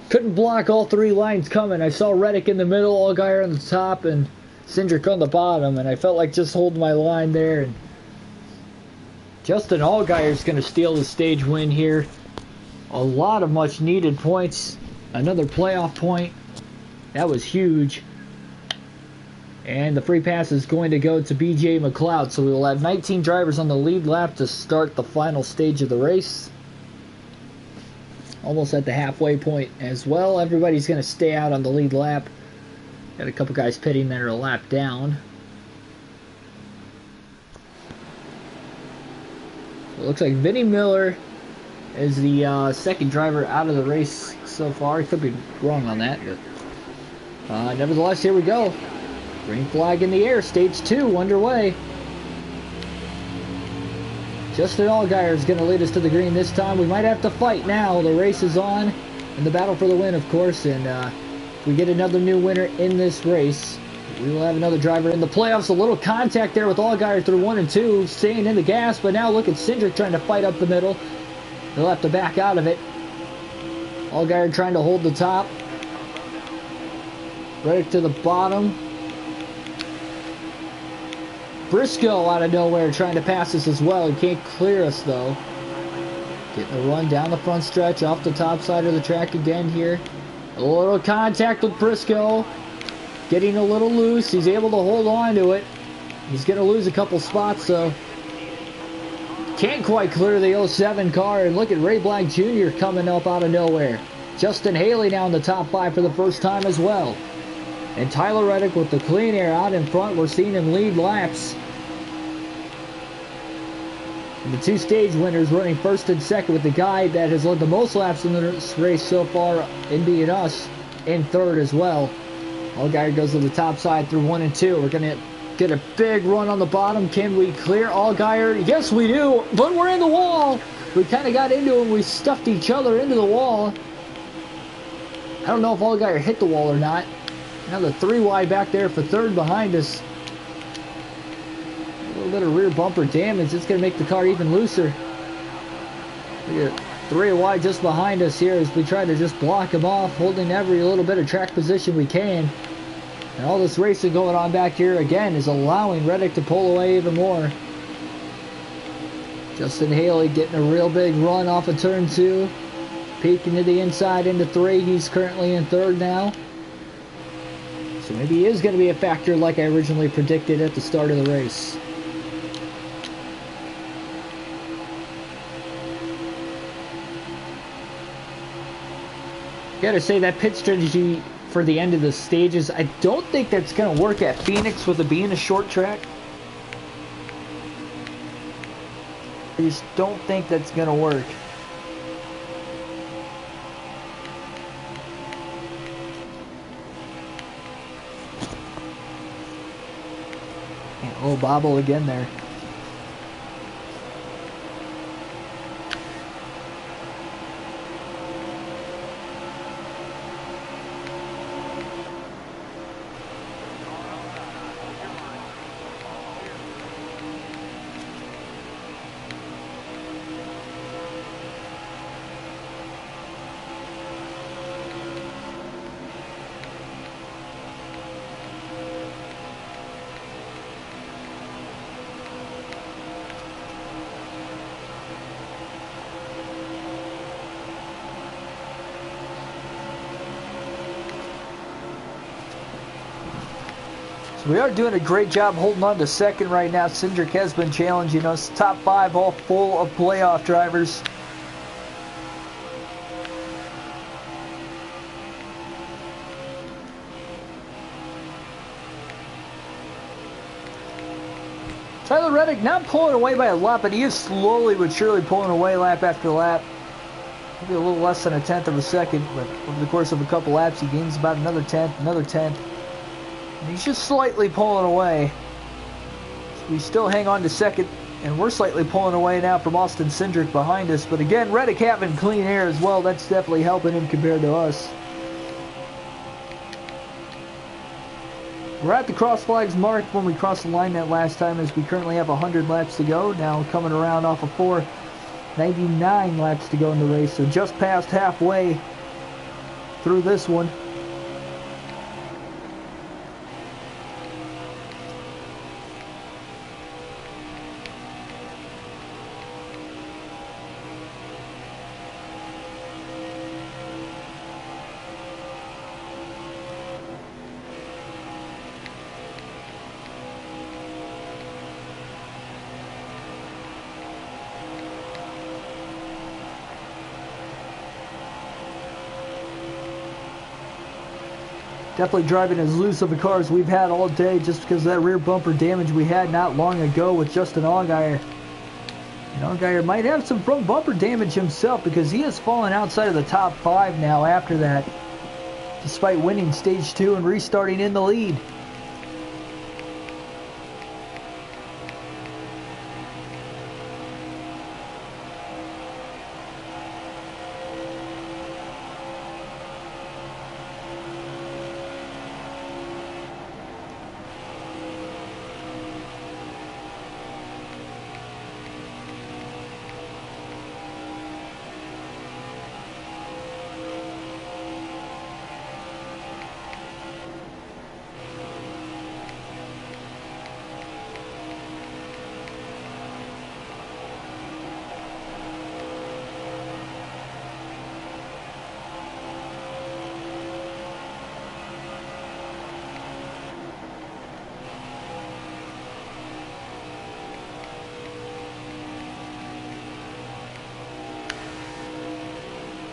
Speaker 1: Couldn't block all 3 lines coming. I saw Reddick in the middle, Allgaier on the top, and Cindric on the bottom, and I felt like just holding my line there. And Justin Allgaier is going to steal the stage win here. A lot of much needed points. Another playoff point. That was huge. And the free pass is going to go to BJ McLeod. So we will have 19 drivers on the lead lap to start the final stage of the race. Almost at the halfway point as well. Everybody's going to stay out on the lead lap. Got a couple guys pitting that are a lap down. looks like Vinnie Miller is the second driver out of the race so far. He could be wrong on that, but nevertheless, here we go. Green flag in the air, stage 2 underway. Justin Allgaier is going to lead us to the green this time. We might have to fight now. The race is on, and the battle for the win, of course. And if we get another new winner in this race, we will have another driver in the playoffs. A little contact there with Allgaier through 1 and 2, staying in the gas. But now look at Cindric trying to fight up the middle. He'll have to back out of it. Allgaier trying to hold the top. Reddick to the bottom. Briscoe out of nowhere trying to pass us as well. He can't clear us though. Getting a run down the front stretch off the top side of the track again here. A little contact with Briscoe. Getting a little loose. He's able to hold on to it. He's going to lose a couple spots though. Can't quite clear the 07 car. And look at Ray Black Jr. coming up out of nowhere. Justin Haley now in the top 5 for the first time as well. And Tyler Reddick with the clean air out in front. We're seeing him lead laps. And the 2 stage winners running first and second, with the guy that has led the most laps in this race so far in being us in third as well. Allgaier goes to the top side through 1 and 2. We're going to get a big run on the bottom. Can we clear Allgaier? Yes, we do. But we're in the wall. We kind of got into him. We stuffed each other into the wall. I don't know if Allgaier hit the wall or not. Another 3 wide back there for third behind us. A little bit of rear bumper damage. It's going to make the car even looser. We got 3 wide just behind us here as we try to just block him off, holding every little bit of track position we can. And all this racing going on back here again is allowing Reddick to pull away even more. Justin Haley getting a real big run off of turn 2. Peeking to the inside into 3. He's currently in third now. So maybe he is going to be a factor like I originally predicted at the start of the race. Gotta say, that pit strategy for the end of the stages, I don't think that's going to work at Phoenix with it being a short track. I just don't think that's going to work. Oh, bobble again there. We are doing a great job holding on to second right now. Cindric has been challenging us. Top 5 all full of playoff drivers. Tyler Reddick not pulling away by a lot, but he is slowly but surely pulling away lap after lap. Maybe a little less than a tenth of a second, but over the course of a couple laps he gains about another tenth, another tenth. And he's just slightly pulling away. So we still hang on to second, and we're slightly pulling away now from Austin Cindric behind us. But again, Reddick having clean air as well. That's definitely helping him compared to us. We're at the cross flags mark when we crossed the line that last time, as we currently have 100 laps to go. Now coming around off of 499 laps to go in the race. So just past halfway through this one. Definitely driving as loose of a car as we've had all day, just because of that rear bumper damage we had not long ago with Justin Allgaier. You know, Geyer might have some front bumper damage himself because he has fallen outside of the top 5 now after that, despite winning stage 2 and restarting in the lead.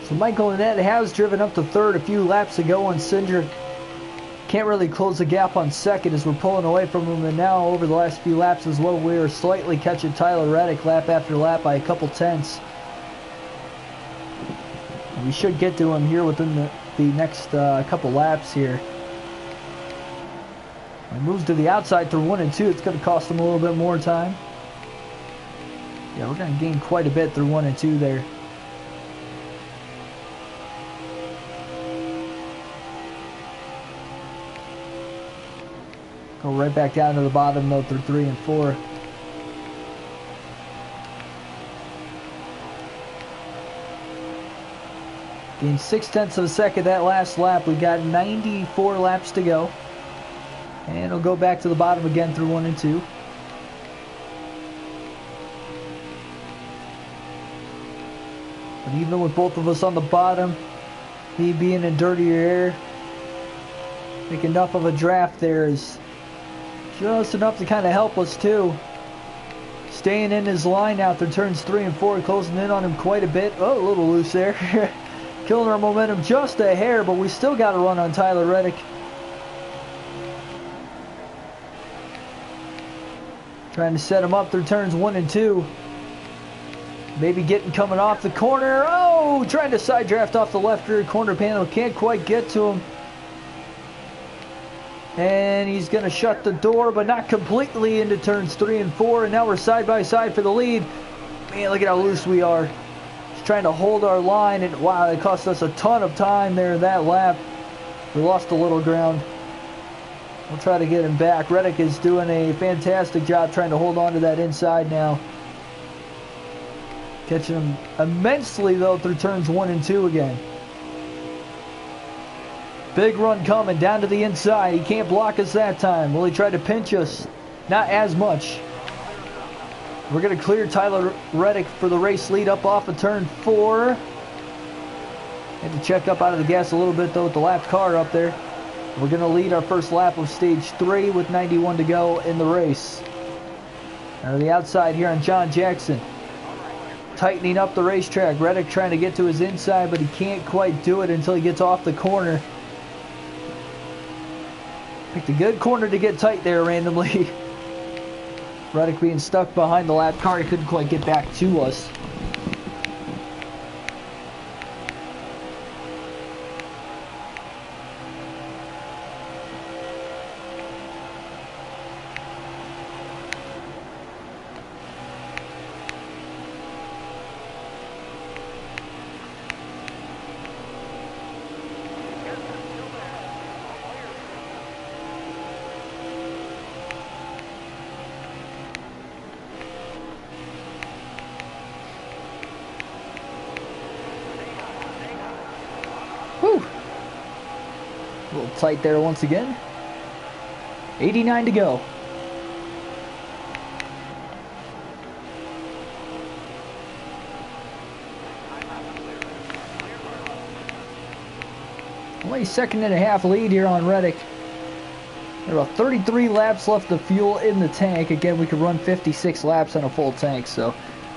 Speaker 1: So Michael Annett has driven up to third a few laps ago on Cindric. Can't really close the gap on second as we're pulling away from him. And now over the last few laps as well, we are slightly catching Tyler Reddick lap after lap by a couple tenths. We should get to him here within the next couple laps here. When he moves to the outside through 1 and 2, it's going to cost him a little bit more time. Yeah, we're going to gain quite a bit through 1 and 2 there. Go right back down to the bottom though through 3 and 4. Gained 0.6 of a second that last lap. We got 94 laps to go. And it'll go back to the bottom again through 1 and 2. But even with both of us on the bottom, me being in dirtier air, I think enough of a draft there is just enough to kind of help us too. Staying in his line out there, turns 3 and 4, closing in on him quite a bit. Oh, a little loose there. Killing our momentum just a hair, but we still got to run on Tyler Reddick. Trying to set him up through turns 1 and 2. Maybe coming off the corner. Oh, trying to side draft off the left rear corner panel. Can't quite get to him. And he's going to shut the door, but not completely, into turns 3 and 4. And now we're side by side for the lead. Man, look at how loose we are. Just trying to hold our line. And wow, it cost us a ton of time there in that lap. We lost a little ground. We'll try to get him back. Reddick is doing a fantastic job trying to hold on to that inside now. Catching him immensely, though, through turns 1 and 2 again. Big run coming down to the inside. He can't block us that time. Will he try to pinch us? Not as much. We're going to clear Tyler Reddick for the race lead up off of turn 4. Had to check up out of the gas a little bit, though, with the lap car up there. We're going to lead our first lap of stage 3 with 91 to go in the race. Now to the outside here on John Jackson. Tightening up the racetrack. Reddick trying to get to his inside, but he can't quite do it until he gets off the corner. Picked a good corner to get tight there randomly. Reddick being stuck behind the lap car. He couldn't quite get back to us. A little tight there once again. 89 to go. Only 1.5 lead here on Reddick. There are about 33 laps left of fuel in the tank. Again, we could run 56 laps on a full tank. So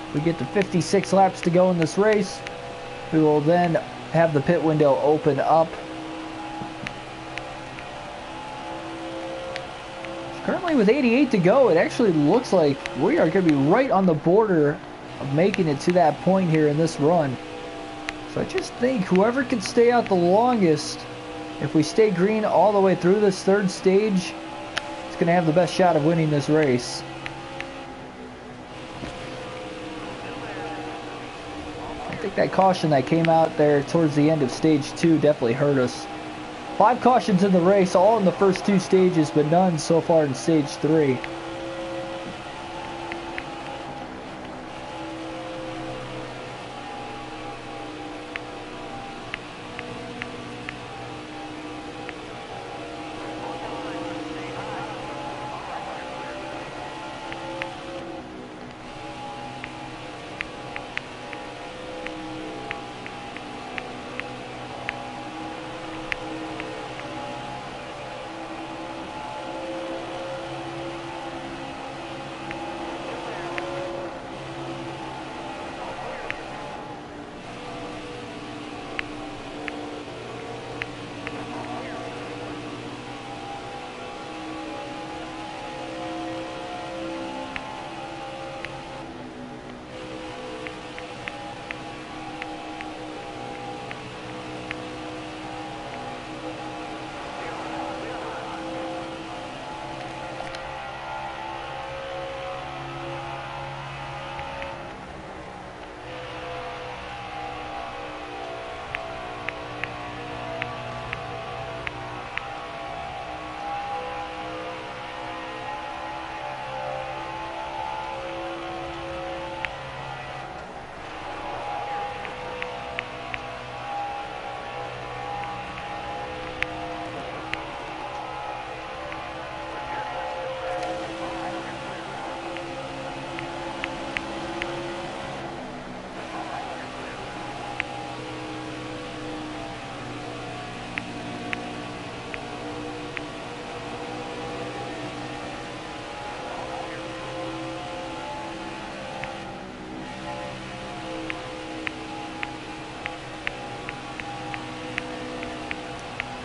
Speaker 1: if we get to 56 laps to go in this race, we will then have the pit window open up. Currently with 88 to go, it actually looks like we are going to be right on the border of making it to that point here in this run. So I just think whoever can stay out the longest, if we stay green all the way through this third stage, is going to have the best shot of winning this race. I think that caution that came out there towards the end of stage 2 definitely hurt us. 5 cautions in the race, all in the first 2 stages, but none so far in stage 3.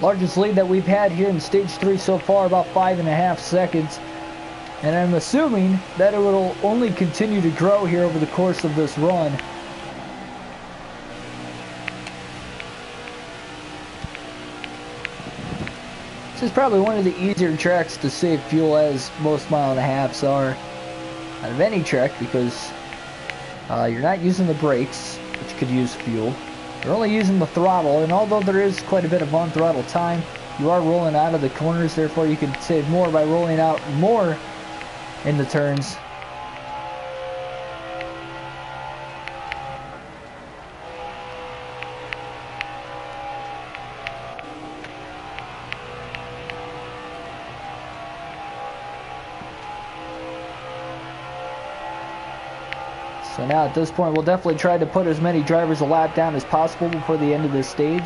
Speaker 1: Largest lead that we've had here in stage 3 so far, about 5.5 seconds. And I'm assuming that it will only continue to grow here over the course of this run. This is probably one of the easier tracks to save fuel, as most 1.5 miles are out of any track, because you're not using the brakes, which could use fuel. You're only using the throttle, and although there is quite a bit of on-throttle time, you are rolling out of the corners, therefore you can save more by rolling out more in the turns. So now at this point, we'll definitely try to put as many drivers a lap down as possible before the end of this stage.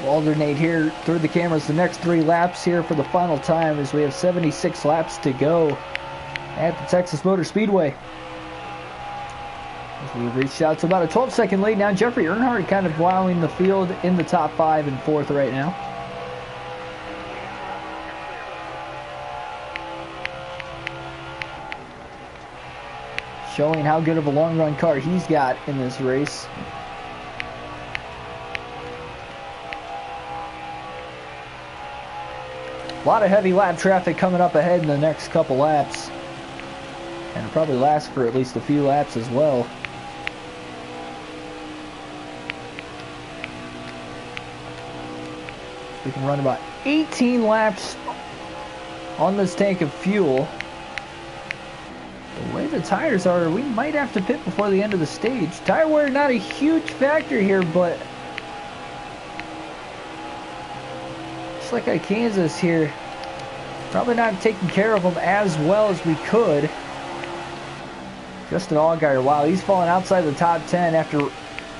Speaker 1: We'll alternate here through the cameras the next 3 laps here for the final time as we have 76 laps to go at the Texas Motor Speedway. As we've reached out to about a 12-second lead now. Jeffrey Earnhardt kind of wowing the field in the top 5 and 4th right now. Showing how good of a long run car he's got in this race. A lot of heavy lap traffic coming up ahead in the next couple laps. And it'll probably last for at least a few laps as well. We can run about 18 laps on this tank of fuel. The way the tires are, we might have to pit before the end of the stage. Tire wear not a huge factor here, but just like at Kansas here, probably not taking care of them as well as we could. Justin Allgaier, wow, he's fallen outside the top 10 after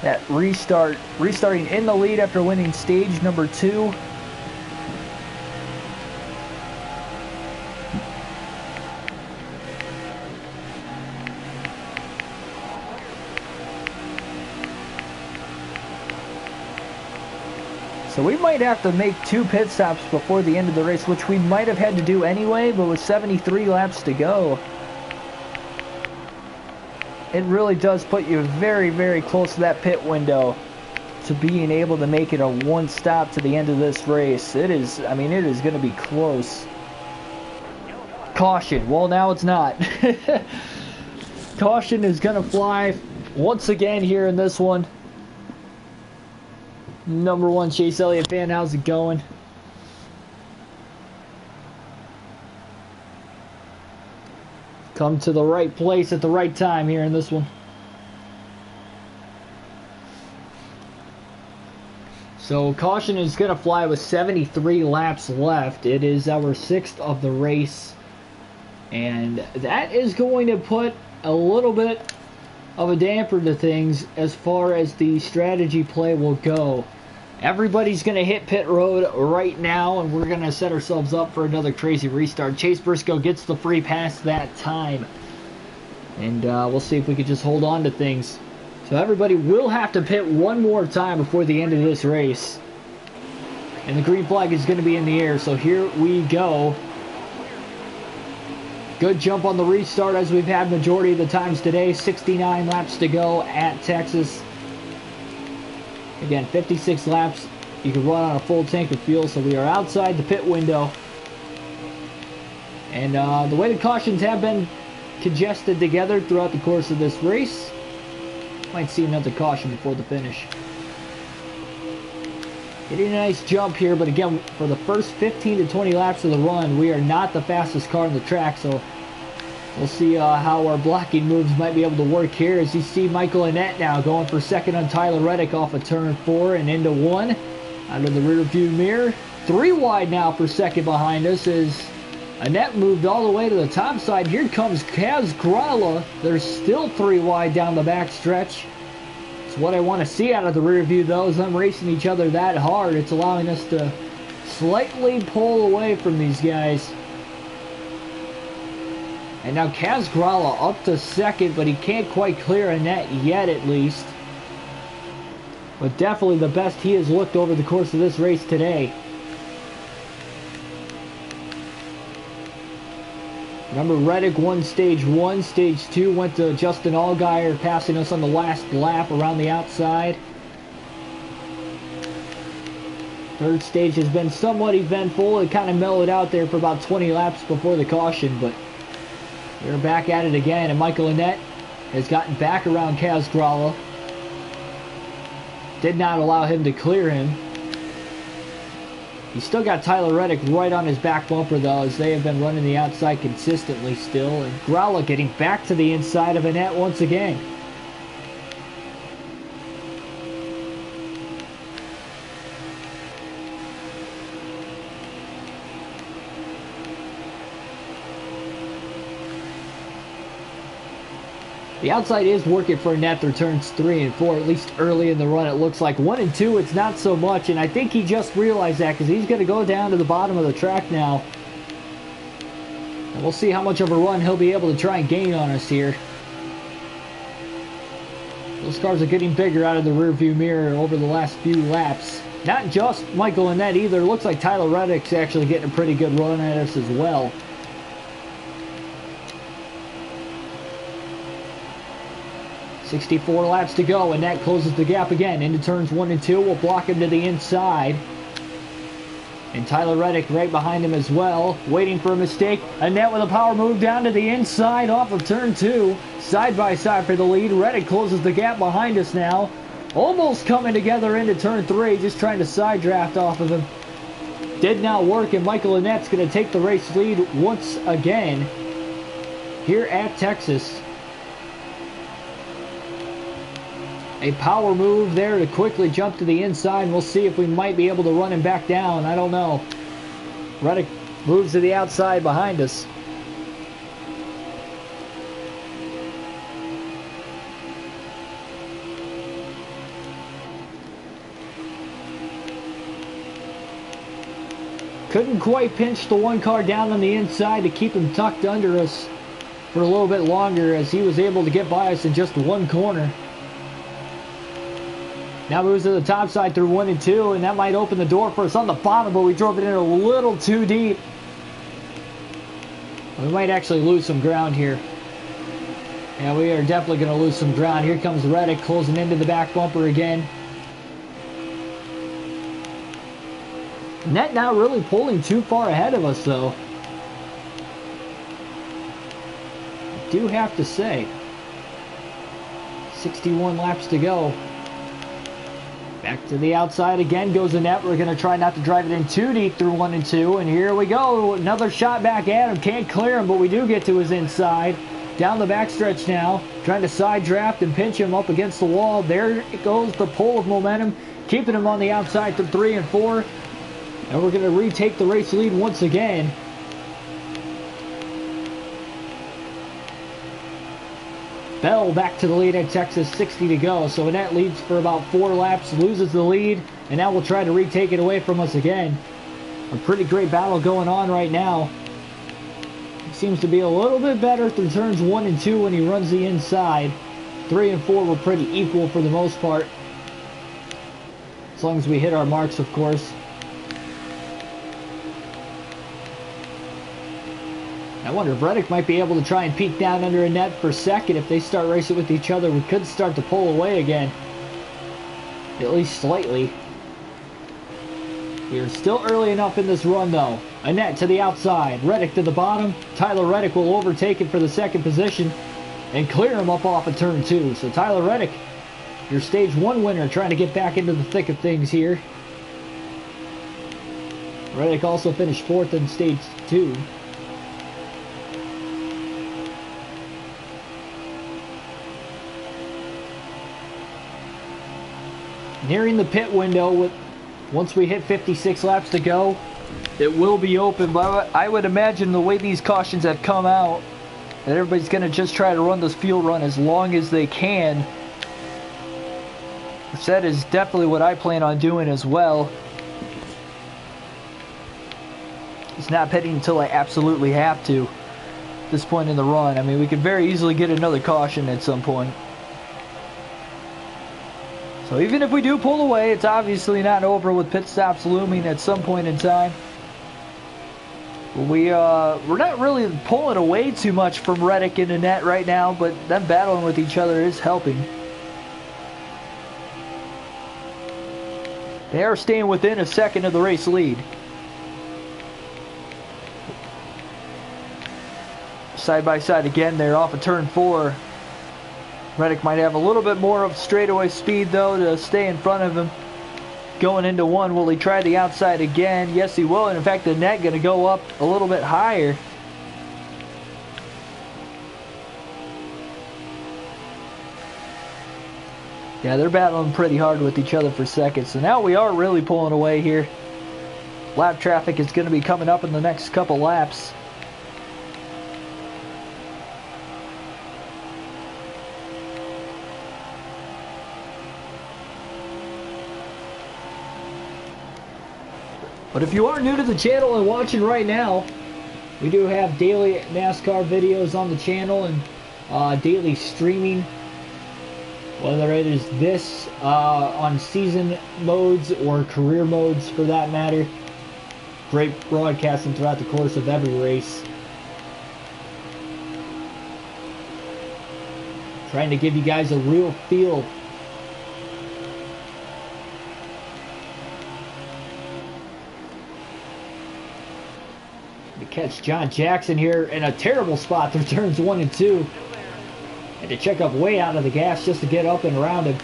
Speaker 1: that restarting in the lead after winning stage number 2. So we might have to make 2 pit stops before the end of the race, which we might have had to do anyway, but with 73 laps to go, it really does put you very, very close to that pit window to being able to make it a 1 stop to the end of this race. It is, I mean, it is going to be close. Caution. Well, now it's not. Caution is going to fly once again here in this one. Number 1 Chase Elliott fan, how's it going? Come to the right place at the right time here in this one. So caution is going to fly with 73 laps left. It is our 6th of the race. And that is going to put a little bit of a damper to things as far as the strategy play will go. Everybody's going to hit pit road right now, and we're going to set ourselves up for another crazy restart. Chase Briscoe gets the free pass that time, and we'll see if we can just hold on to things. So everybody will have to pit one more time before the end of this race, and the green flag is going to be in the air, so here we go. Good jump on the restart as we've had majority of the times today. 69 laps to go at Texas. Again, 56 laps. You can run on a full tank of fuel, so we are outside the pit window. And the way the cautions have been congested together throughout the course of this race, might see another caution before the finish. Getting a nice jump here, but again, for the first 15 to 20 laps of the run, we are not the fastest car on the track, so we'll see how our blocking moves might be able to work here. As you see Michael Annett now going for second on Tyler Reddick off of turn 4 and into 1. Out of the rear view mirror. 3 wide now for second behind us as Annett moved all the way to the top side. Here comes Kaz Gralla. There's still 3 wide down the back stretch. It's what I want to see out of the rear view though, is them racing each other that hard. It's allowing us to slightly pull away from these guys. And now Kaz Gralla up to second, but he can't quite clear Annett yet at least. But definitely the best he has looked over the course of this race today. Remember, Reddick won stage 1, stage 2 went to Justin Allgaier, passing us on the last lap around the outside. Third stage has been somewhat eventful. It kind of mellowed out there for about 20 laps before the caution, but we're back at it again, and Michael Annett has gotten back around Kaz Gralla. Did not allow him to clear him. He's still got Tyler Reddick right on his back bumper though, as they have been running the outside consistently still. And Gralla getting back to the inside of Annett once again. The outside is working for Net through turns 3 and 4, at least early in the run. It looks like 1 and 2, it's not so much, and I think he just realized that because he's going to go down to the bottom of the track now. And we'll see how much of a run he'll be able to try and gain on us here. Those cars are getting bigger out of the rearview mirror over the last few laps. Not just Michael and Ned either. Looks like Tyler Reddick's actually getting a pretty good run at us as well. "64 laps to go, and that closes the gap again into turns 1 and 2. We'll block him to the inside. And Tyler Reddick right behind him as well, waiting for a mistake. Annette with a power move down to the inside off of turn 2. Side by side for the lead. Reddick closes the gap behind us now. Almost coming together into turn 3, just trying to side draft off of him. Did not work, and Michael Annette's going to take the race lead once again here at Texas. A power move there to quickly jump to the inside, and we'll see if we might be able to run him back down. I don't know. Reddick moves to the outside behind us. Couldn't quite pinch the one car down on the inside to keep him tucked under us for a little bit longer, as he was able to get by us in just one corner. Now moves to the top side through 1 and 2, and that might open the door for us on the bottom, but we drove it in a little too deep. We might actually lose some ground here. Yeah, we are definitely going to lose some ground. Here comes Reddick closing into the back bumper again. Net not really pulling too far ahead of us, though. I do have to say. 61 laps to go. Back to the outside again goes Annette. We're going to try not to drive it in too deep through 1 and 2. And here we go. Another shot back at him. Can't clear him, but we do get to his inside. Down the backstretch now. Trying to side draft and pinch him up against the wall. There goes the pull of momentum. Keeping him on the outside through 3 and 4. And we're going to retake the race lead once again. Bell back to the lead at Texas, 60 to go. So Annette leads for about 4 laps, loses the lead, and now we'll try to retake it away from us again. A pretty great battle going on right now. He seems to be a little bit better through turns 1 and 2 when he runs the inside. 3 and 4 were pretty equal for the most part. As long as we hit our marks, of course. I wonder if Reddick might be able to try and peek down under Annette for second. If they start racing with each other, we could start to pull away again. At least slightly. We are still early enough in this run, though. Annette to the outside. Reddick to the bottom. Tyler Reddick will overtake him for the second position and clear him up off of turn 2. So Tyler Reddick, your stage 1 winner, trying to get back into the thick of things here. Reddick also finished 4th in stage 2. Nearing the pit window, once we hit 56 laps to go, it will be open. But I would imagine the way these cautions have come out, that everybody's going to just try to run this fuel run as long as they can. Which that is definitely what I plan on doing as well. It's not pitting until I absolutely have to at this point in the run. I mean, we could very easily get another caution at some point. So even if we do pull away, it's obviously not over with pit stops looming at some point in time. We're not really pulling away too much from Reddick and Annette right now, but them battling with each other is helping. They are staying within a second of the race lead. Side by side again, they're off of turn 4. Reddick might have a little bit more of straightaway speed, though, to stay in front of him. Going into 1, will he try the outside again? Yes, he will. And in fact, the net going to go up a little bit higher. Yeah, they're battling pretty hard with each other for seconds. So now we are really pulling away here. Lap traffic is going to be coming up in the next couple laps. But if you are new to the channel and watching right now, we do have daily NASCAR videos on the channel and daily streaming. Whether it is this on season modes or career modes for that matter. Great broadcasting throughout the course of every race. Trying to give you guys a real feel. To catch John Jackson here in a terrible spot through turns 1 and 2. Had to check up way out of the gas just to get up and around him.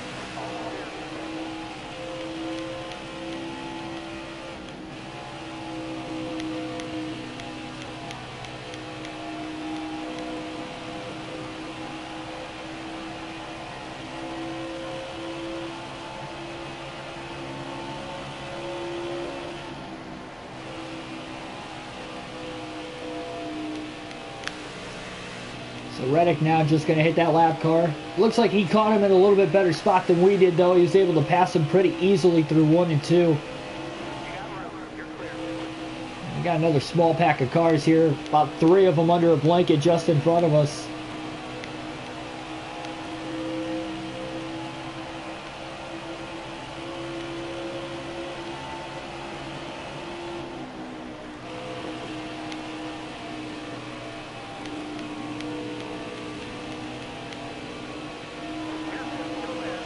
Speaker 1: So Reddick now just going to hit that lap car. Looks like he caught him in a little bit better spot than we did, though. He was able to pass him pretty easily through 1 and 2. We got another small pack of cars here. About 3 of them under a blanket just in front of us.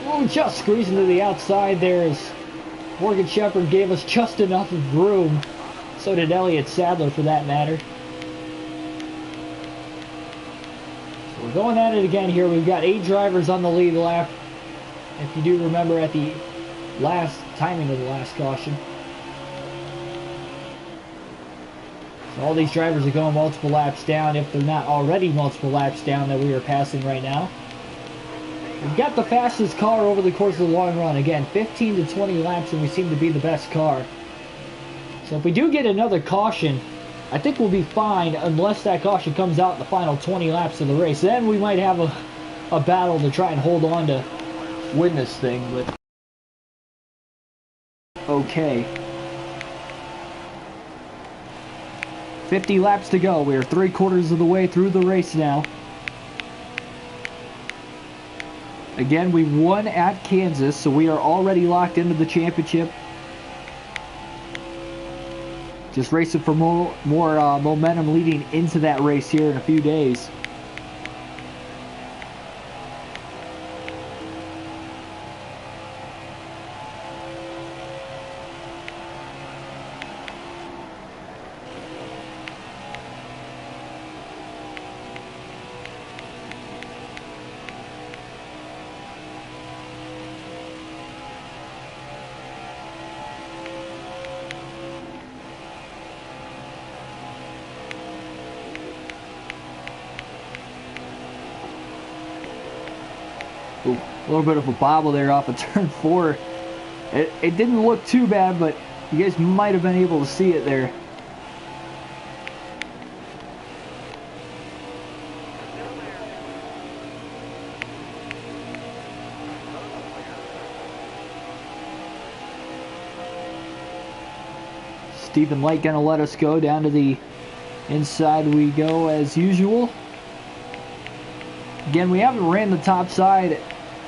Speaker 1: Ooh, just squeezing to the outside there as Morgan Shepherd gave us just enough of room. So did Elliott Sadler for that matter. So we're going at it again here. We've got 8 drivers on the lead lap. If you do remember at the last timing of the last caution. So all these drivers are going multiple laps down if they're not already multiple laps down that we are passing right now. We've got the fastest car over the course of the long run. Again, 15 to 20 laps, and we seem to be the best car. So if we do get another caution, I think we'll be fine unless that caution comes out in the final 20 laps of the race. Then we might have a battle to try and hold on to win this thing. But okay. 50 laps to go. We are 3/4 of the way through the race now. Again, we won at Kansas, so we are already locked into the championship. Just racing for more momentum leading into that race here in a few days. Ooh, a little bit of a bobble there off of turn 4. It didn't look too bad, but you guys might have been able to see it there. Stephen Light gonna let us go down to the inside we go as usual. Again, we haven't ran the top side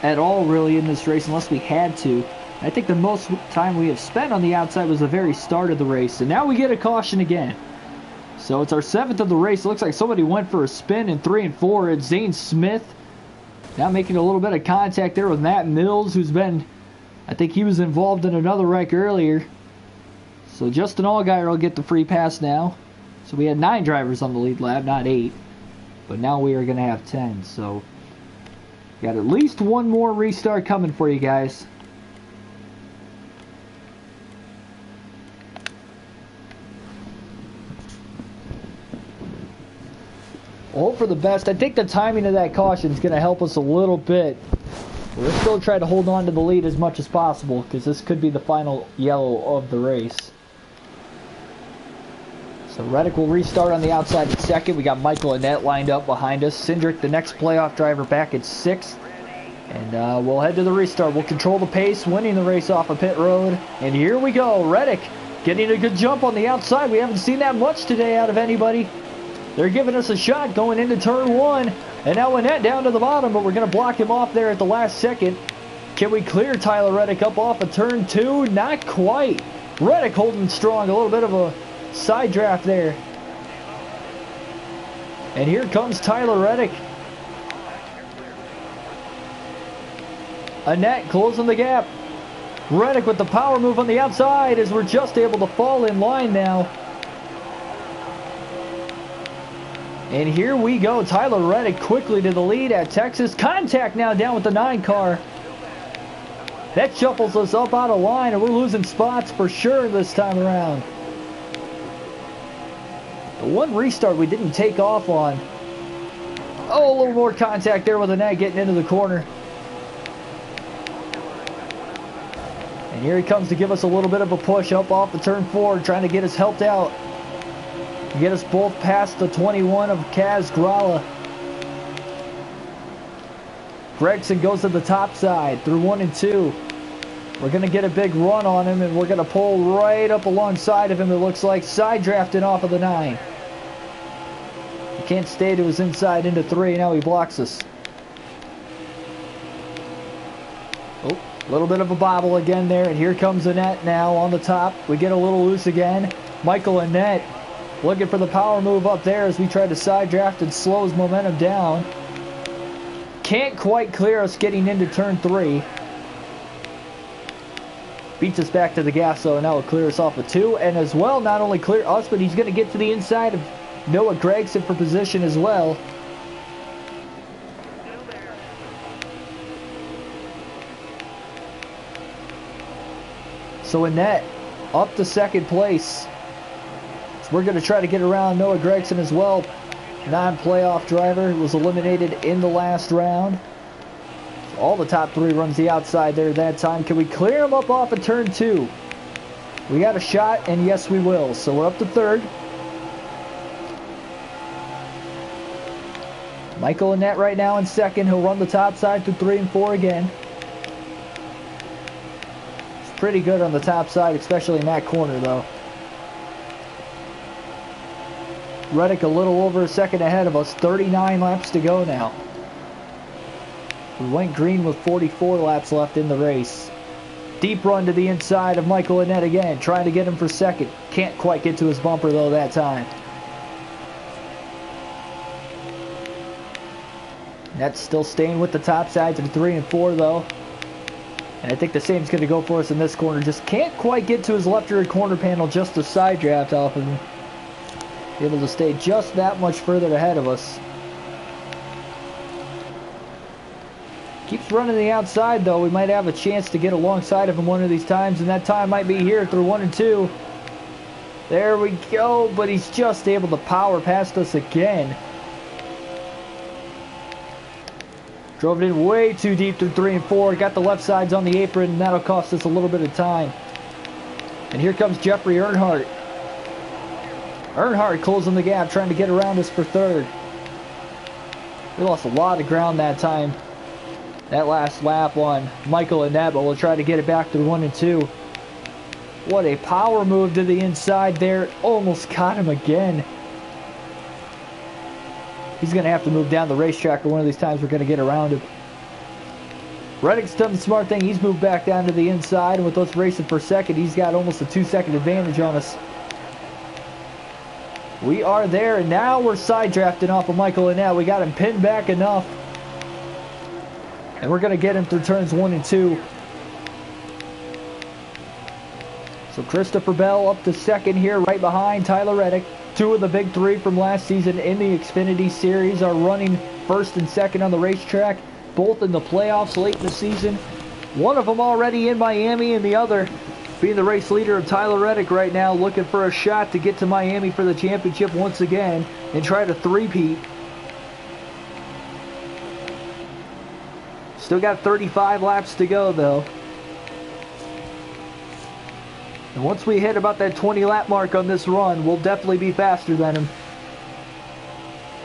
Speaker 1: at all really in this race unless we had to. I think the most time we have spent on the outside was the very start of the race. And now we get a caution again. So it's our 7th of the race. It looks like somebody went for a spin in 3 and 4. It's Zane Smith. Now making a little bit of contact there with Matt Mills, who's been, I think he was involved in another wreck earlier. So Justin Allgaier will get the free pass now. So we had 9 drivers on the lead lap, not 8. But now we are going to have 10. So got at least one more restart coming for you guys. Hope for the best. I think the timing of that caution is going to help us a little bit. We're still trying to hold on to the lead as much as possible because this could be the final yellow of the race. So Reddick will restart on the outside at 2nd. We got Michael Annette lined up behind us. Cindric, the next playoff driver, back at 6th. And we'll head to the restart. We'll control the pace, winning the race off of pit road. And here we go. Reddick Getting a good jump on the outside. We haven't seen that much today out of anybody. They're giving us a shot going into turn 1. And now Annette down to the bottom, but we're going to block him off there at the last second. Can we clear Tyler Reddick up off of turn 2? Not quite. Reddick holding strong. A little bit of a side draft there. And here comes Tyler Reddick. Annette closing the gap. Reddick with the power move on the outside as we're just able to fall in line now. And here we go. Tyler Reddick quickly to the lead at Texas. Contact now down with the 9 car. That shuffles us up out of line, and we're losing spots for sure this time around. The one restart we didn't take off on. Oh, a little more contact there with Annette getting into the corner. And here he comes to give us a little bit of a push up off the turn 4, trying to get us helped out. Get us both past the 21 of Kaz Gralla. Gregson goes to the top side through 1 and 2. We're going to get a big run on him, and we're going to pull right up alongside of him, it looks like. Side drafting off of the 9. He can't stay to his inside into 3. Now he blocks us. Oh, a little bit of a bobble again there, and here comes Annette now on the top. We get a little loose again. Michael Annette looking for the power move up there as we try to side draft and slows momentum down. Can't quite clear us getting into turn 3. Beats us back to the gas, so now it'll clear us off of 2. And as well, not only clear us, but he's going to get to the inside of Noah Gregson for position as well. So Annette up to second place. So we're going to try to get around Noah Gregson as well. Non-playoff driver, was eliminated in the last round. So all the top 3 runs the outside there that time. Can we clear him up off of turn 2? We got a shot, and yes we will. So we're up to 3rd. Michael Annette right now in 2nd. He'll run the top side through 3 and 4 again. It's pretty good on the top side, especially in that corner though. Reddick a little over a second ahead of us. 39 laps to go now. We went green with 44 laps left in the race. Deep run to the inside of Michael Annette again. Trying to get him for 2nd. Can't quite get to his bumper though that time. Annette's still staying with the top side through 3 and 4 though. And I think the same's going to go for us in this corner. Just can't quite get to his left rear corner panel. Just a side draft off of him. Able to stay just that much further ahead of us. Keeps running the outside though. We might have a chance to get alongside of him one of these times, and that time might be here through 1 and 2. There we go, but he's just able to power past us again. Drove it in way too deep through 3 and 4. Got the left sides on the apron, and that'll cost us a little bit of time. And here comes Jeffrey Earnhardt. Earnhardt closing the gap, trying to get around us for 3rd. We lost a lot of ground that time. That last lap on Michael Annette, but we'll try to get it back through 1 and 2. What a power move to the inside there. Almost caught him again. He's going to have to move down the racetrack, or one of these times we're going to get around him. Reddick's done the smart thing. He's moved back down to the inside, and with us racing for 2nd, he's got almost a 2-second advantage on us. We are there, and now we're side drafting off of Michael Annette. We got him pinned back enough. And we're going to get him through turns 1 and 2. So Christopher Bell up to 2nd here, right behind Tyler Reddick. 2 of the big 3 from last season in the Xfinity Series are running 1st and 2nd on the racetrack, both in the playoffs late in the season. One of them already in Miami, and the other being the race leader of Tyler Reddick right now, looking for a shot to get to Miami for the championship once again and try to three-peat. Still got 35 laps to go though. And once we hit about that 20 lap mark on this run, we'll definitely be faster than him.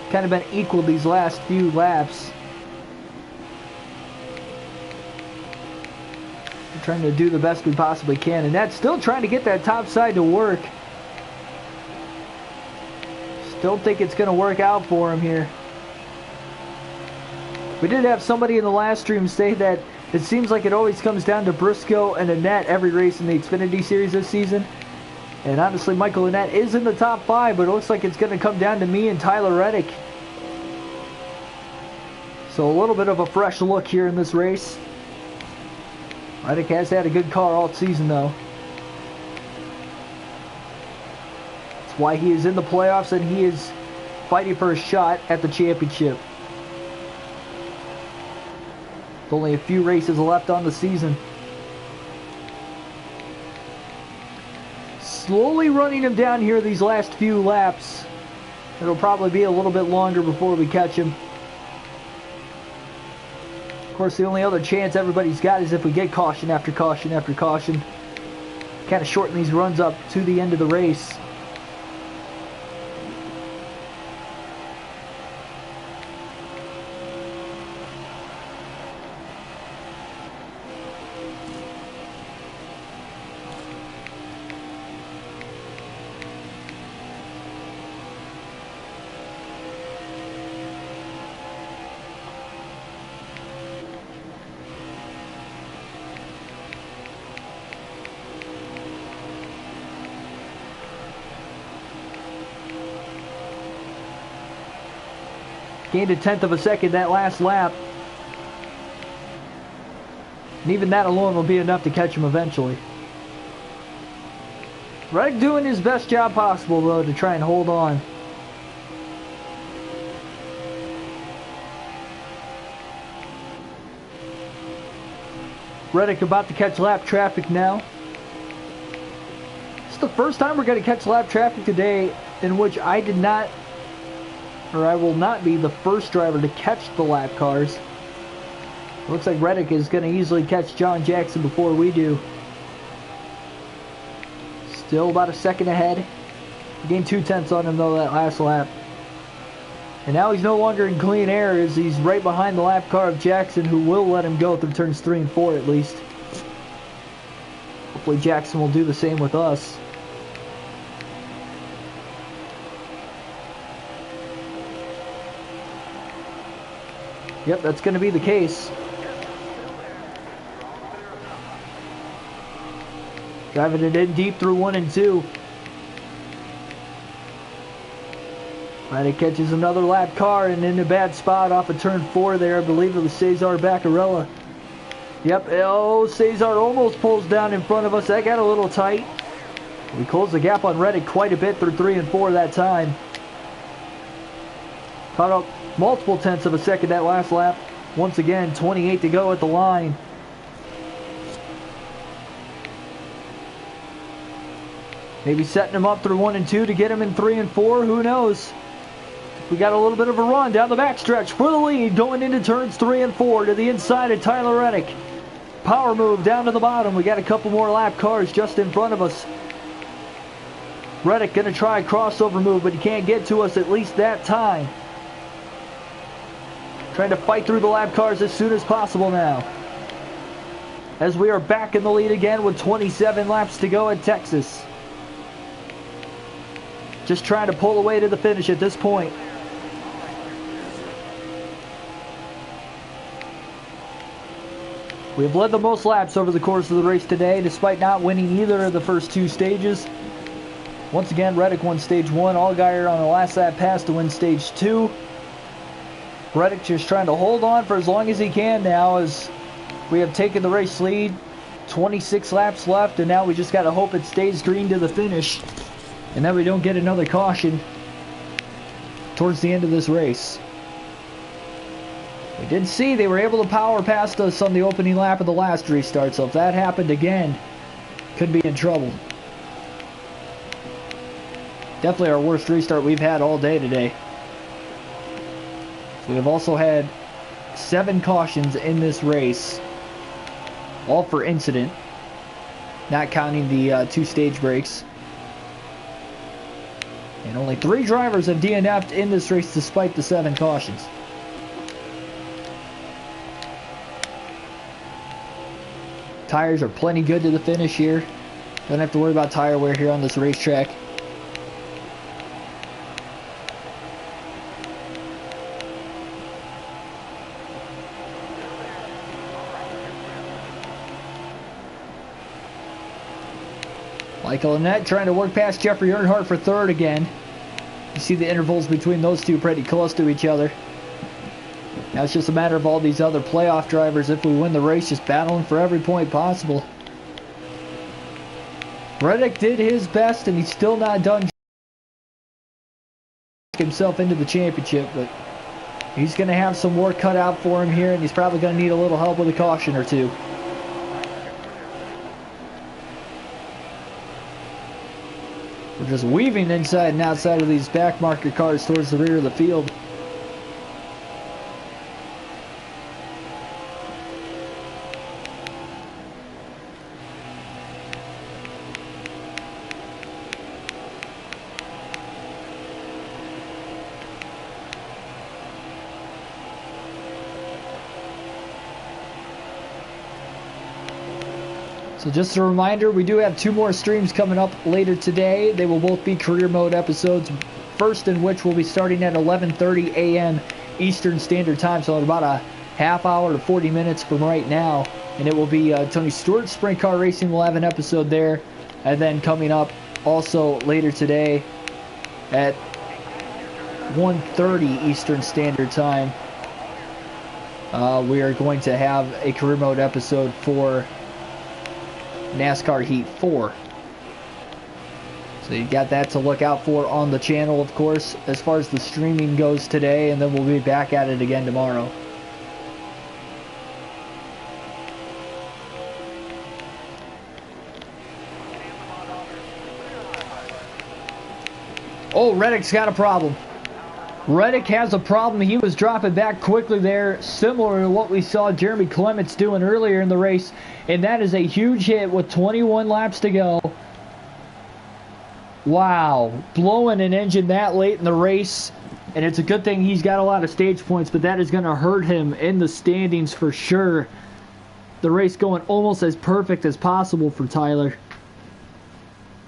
Speaker 1: Kind of been equal these last few laps. Trying to do the best we possibly can. And that's still trying to get that top side to work. Still think it's going to work out for him here. We did have somebody in the last stream say that it seems like it always comes down to Briscoe and Annette every race in the Xfinity Series this season. And honestly, Michael Annette is in the top 5, but it looks like it's going to come down to me and Tyler Reddick. So a little bit of a fresh look here in this race. Reddick has had a good car all season, though. That's why he is in the playoffs and he is fighting for a shot at the championship. With only a few races left on the season. Slowly running him down here these last few laps. It'll probably be a little bit longer before we catch him. Of course, the only other chance everybody's got is if we get caution after caution after caution. Kind of shorten these runs up to the end of the race. Gained a 1/10 of a second that last lap. And even that alone will be enough to catch him eventually. Reddick doing his best job possible, though, to try and hold on. Reddick about to catch lap traffic now. It's the first time we're going to catch lap traffic today in which I did not, or I will not be the first driver to catch the lap cars. It looks like Reddick is going to easily catch John Jackson before we do. Still about a second ahead. Gained 2/10 on him though that last lap. And now he's no longer in clean air as he's right behind the lap car of Jackson, who will let him go through turns 3 and 4 at least. Hopefully Jackson will do the same with us. Yep, that's going to be the case. Driving it in deep through 1 and 2. Reddick catches another lap car and in a bad spot off of turn 4 there. I believe it was Cesar Baccarella. Yep, oh, Cesar almost pulls down in front of us. That got a little tight. We closed the gap on Reddick quite a bit through 3 and 4 that time. Caught up multiple 1/10 of a second that last lap. Once again, 28 to go at the line. Maybe setting him up through 1 and 2 to get him in 3 and 4. Who knows? We got a little bit of a run down the backstretch for the lead going into turns 3 and 4 to the inside of Tyler Reddick. Power move down to the bottom. We got a couple more lap cars just in front of us. Reddick going to try a crossover move, but he can't get to us at least that time. Trying to fight through the lap cars as soon as possible now. As we are back in the lead again with 27 laps to go at Texas. Just trying to pull away to the finish at this point. We have led the most laps over the course of the race today, despite not winning either of the first 2 stages. Once again, Reddick won stage 1, Allgaier on the last lap pass to win stage 2. Reddick just trying to hold on for as long as he can now, as we have taken the race lead. 26 laps left, and now we just got to hope it stays green to the finish, and that we don't get another caution towards the end of this race. We did see they were able to power past us on the opening lap of the last restart, so if that happened again, could be in trouble. Definitely our worst restart we've had all day today. We have also had 7 cautions in this race, all for incident, not counting the 2 stage breaks. And only 3 drivers have DNF'd in this race despite the 7 cautions. Tires are plenty good to the finish here. Don't have to worry about tire wear here on this racetrack. Michael Annett trying to work past Jeffrey Earnhardt for third again. You see the intervals between those two pretty close to each other. Now it's just a matter of all these other playoff drivers, if we win the race, just battling for every point possible. Reddick did his best, and he's still not done himself into the championship, but he's going to have some work cut out for him here, and he's probably going to need a little help with a caution or two. We're just weaving inside and outside of these back marker cars towards the rear of the field. So just a reminder, we do have 2 more streams coming up later today. They will both be career mode episodes, first in which will be starting at 11:30 a.m. Eastern Standard Time, so in about a half hour to 40 minutes from right now. And it will be Tony Stewart's Sprint Car Racing. We'll have an episode there. And then coming up also later today at 1:30 Eastern Standard Time, we are going to have a career mode episode for NASCAR Heat 4. So you got that to look out for on the channel, of course, as far as the streaming goes today, and then we'll be back at it again tomorrow. Oh, Reddick's got a problem. Reddick has a problem. He was dropping back quickly there, similar to what we saw Jeremy Clements doing earlier in the race. And that is a huge hit with 21 laps to go. Wow. Blowing an engine that late in the race. And it's a good thing he's got a lot of stage points, but that is going to hurt him in the standings for sure. The race going almost as perfect as possible for Tyler.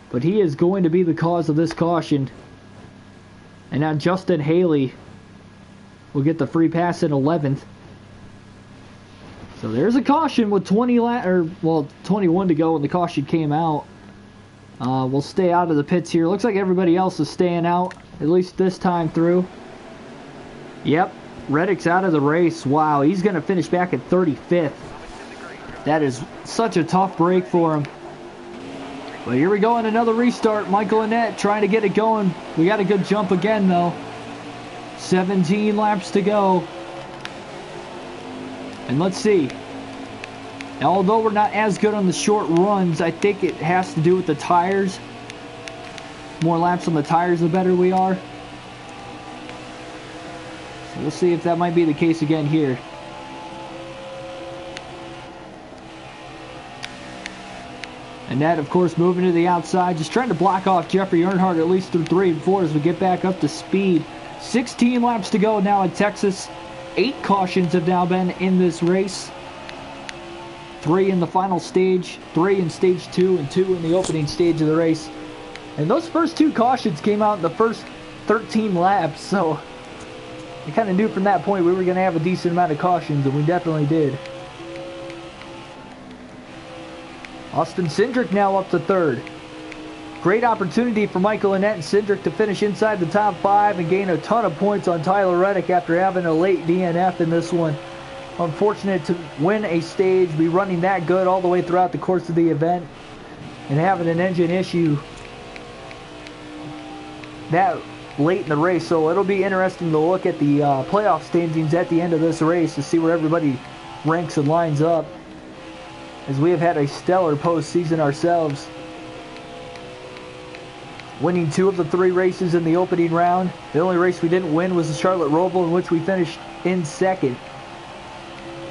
Speaker 1: But he is going to be the cause of this caution. And now Justin Haley will get the free pass in 11th. So there's a caution with 21 to go when the caution came out. We'll stay out of the pits here. Looks like everybody else is staying out, at least this time through. Yep, Reddick's out of the race. Wow, he's going to finish back at 35th. That is such a tough break for him. But here we go in another restart. Michael Annett trying to get it going. We got a good jump again, though. 17 laps to go. And let's see. Now, although we're not as good on the short runs, I think it has to do with the tires. More laps on the tires, the better we are. So we'll see if that might be the case again here. And that, of course, moving to the outside, just trying to block off Jeffrey Earnhardt at least through 3 and 4 as we get back up to speed. 16 laps to go now in Texas. 8 cautions have now been in this race. 3 in the final stage, 3 in stage 2, and 2 in the opening stage of the race. And those first 2 cautions came out in the first 13 laps, so I kind of knew from that point we were going to have a decent amount of cautions, and we definitely did. Austin Cindric now up to 3rd. Great opportunity for Michael Annett and Cindric to finish inside the top 5 and gain a ton of points on Tyler Reddick after having a late DNF in this one. Unfortunate to win a stage, be running that good all the way throughout the course of the event, and having an engine issue that late in the race. So it'll be interesting to look at the playoff standings at the end of this race to see where everybody ranks and lines up, as we have had a stellar postseason ourselves, winning 2 of the 3 races in the opening round. The only race we didn't win was the Charlotte Roval, in which we finished in 2nd.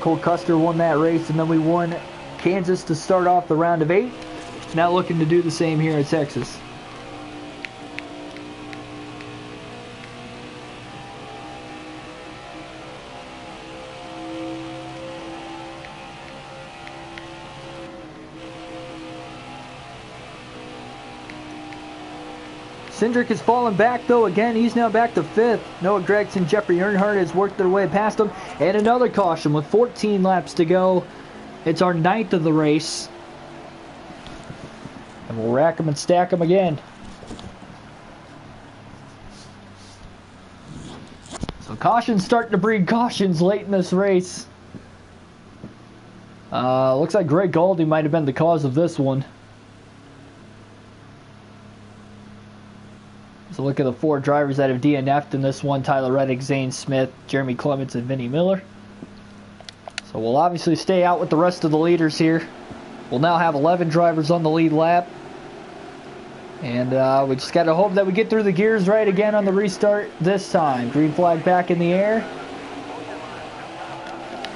Speaker 1: Cole Custer won that race, and then we won Kansas to start off the round of 8. Now looking to do the same here in Texas. Cindric has fallen back, though. Again, he's now back to 5th. Noah Gragson, Jeffrey Earnhardt has worked their way past him. And another caution with 14 laps to go. It's our 9th of the race. And we'll rack them and stack them again. So caution's starting to breed cautions late in this race. Looks like Greg Gauldy might have been the cause of this one. So look at the 4 drivers that have DNF'd in this one. Tyler Reddick, Zane Smith, Jeremy Clements, and Vinnie Miller. So we'll obviously stay out with the rest of the leaders here. We'll now have 11 drivers on the lead lap. And we just got to hope that we get through the gears right again on the restart this time. Green flag back in the air.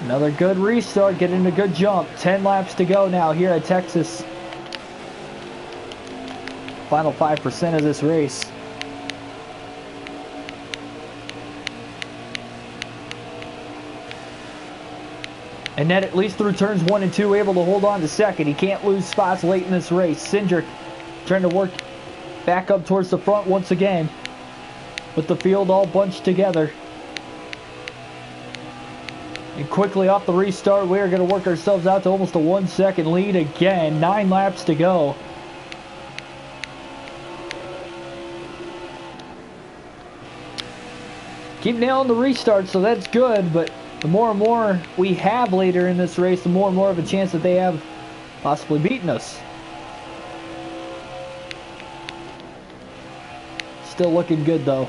Speaker 1: Another good restart, getting a good jump. 10 laps to go now here at Texas. Final 5% of this race. And then at least through turns 1 and 2, able to hold on to second. He can't lose spots late in this race. Cindric trying to work back up towards the front once again, with the field all bunched together. And quickly off the restart, we are going to work ourselves out to almost a 1 second lead again. 9 laps to go. Keep nailing the restart, so that's good, but the more and more we have later in this race, the more and more of a chance that they have possibly beating us. Still looking good though.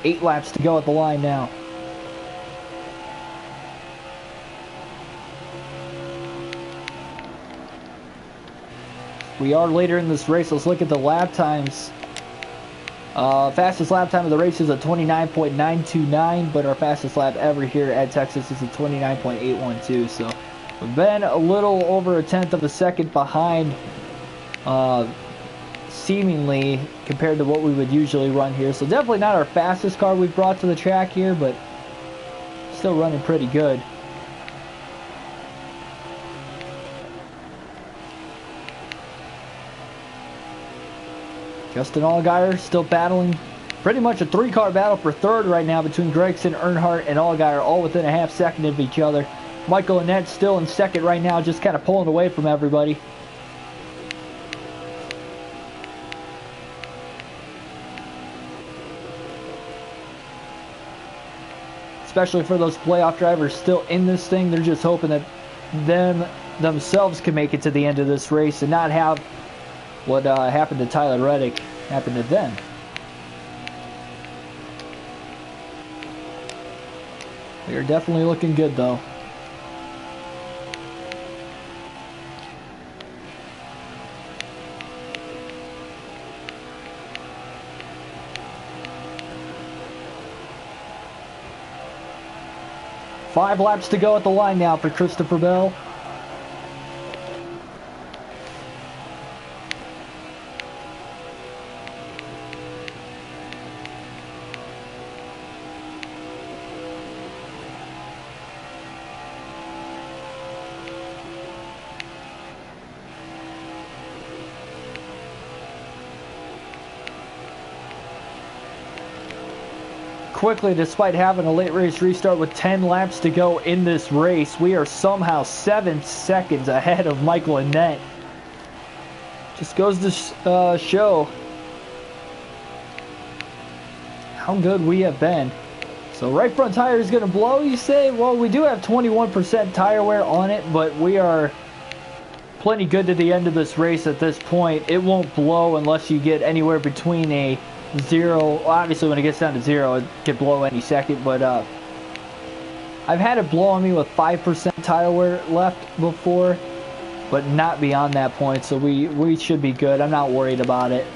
Speaker 1: Eight laps to go at the line now. We are later in this race. Let's look at the lap times. Fastest lap time of the race is a 29.929, but our fastest lap ever here at Texas is a 29.812. So we've been a little over a tenth of a second behind, seemingly, compared to what we would usually run here. So definitely not our fastest car we've brought to the track here, but still running pretty good. Justin Allgaier still battling pretty much a 3-car battle for third right now between Gragson, Earnhardt, and Allgaier, all within a half second of each other. Michael Annett still in second right now, just kind of pulling away from everybody. Especially for those playoff drivers still in this thing, they're just hoping that themselves can make it to the end of this race and not have what happened to Tyler Reddick happen to them. We are definitely looking good though. Five laps to go at the line now for Christopher Bell. Quickly, despite having a late race restart with 10 laps to go in this race, we are somehow 7 seconds ahead of Michael Annett. Just goes to show how good we have been. So right front tire is going to blow, you say? Well, we do have 21% tire wear on it, but we are plenty good to the end of this race at this point. It won't blow unless you get anywhere between a 0. Obviously, when it gets down to 0, it could blow any second, but I've had it blow on me with 5% tire wear left before, but not beyond that point, so we should be good. I'm not worried about it.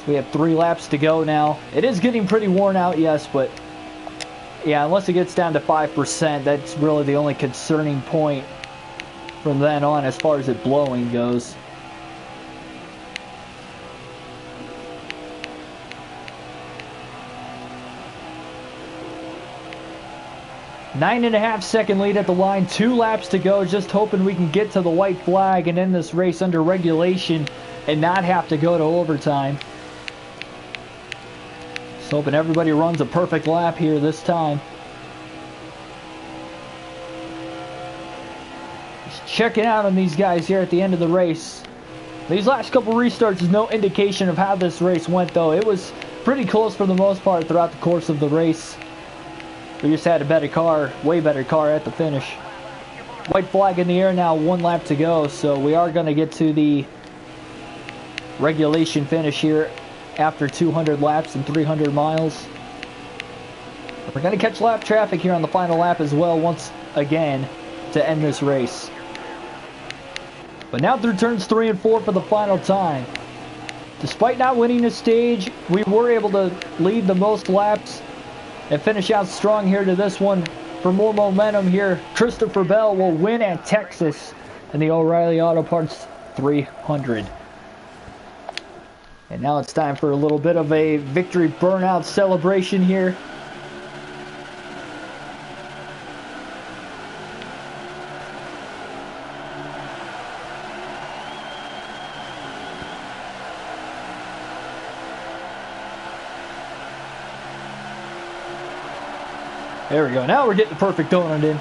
Speaker 1: We have 3 laps to go now. It is getting pretty worn out, yes, but yeah, unless it gets down to 5%, that's really the only concerning point from then on as far as it blowing goes. 9.5-second lead at the line, 2 laps to go. Just hoping we can get to the white flag and end this race under regulation and not have to go to overtime. Just hoping everybody runs a perfect lap here this time. Just checking out on these guys here at the end of the race. These last couple restarts is no indication of how this race went, though. It was pretty close for the most part throughout the course of the race. We just had a better car, way better car at the finish. White flag in the air now, 1 lap to go, so we are going to get to the regulation finish here after 200 laps and 300 miles. We're going to catch lap traffic here on the final lap as well once again to end this race. But now through turns 3 and 4 for the final time. Despite not winning the stage, we were able to lead the most laps and finish out strong here to this one. For more momentum here, Christopher Bell will win at Texas in the O'Reilly Auto Parts 300. And now it's time for a little bit of a victory burnout celebration here. There we go. Now we're getting the perfect donut in.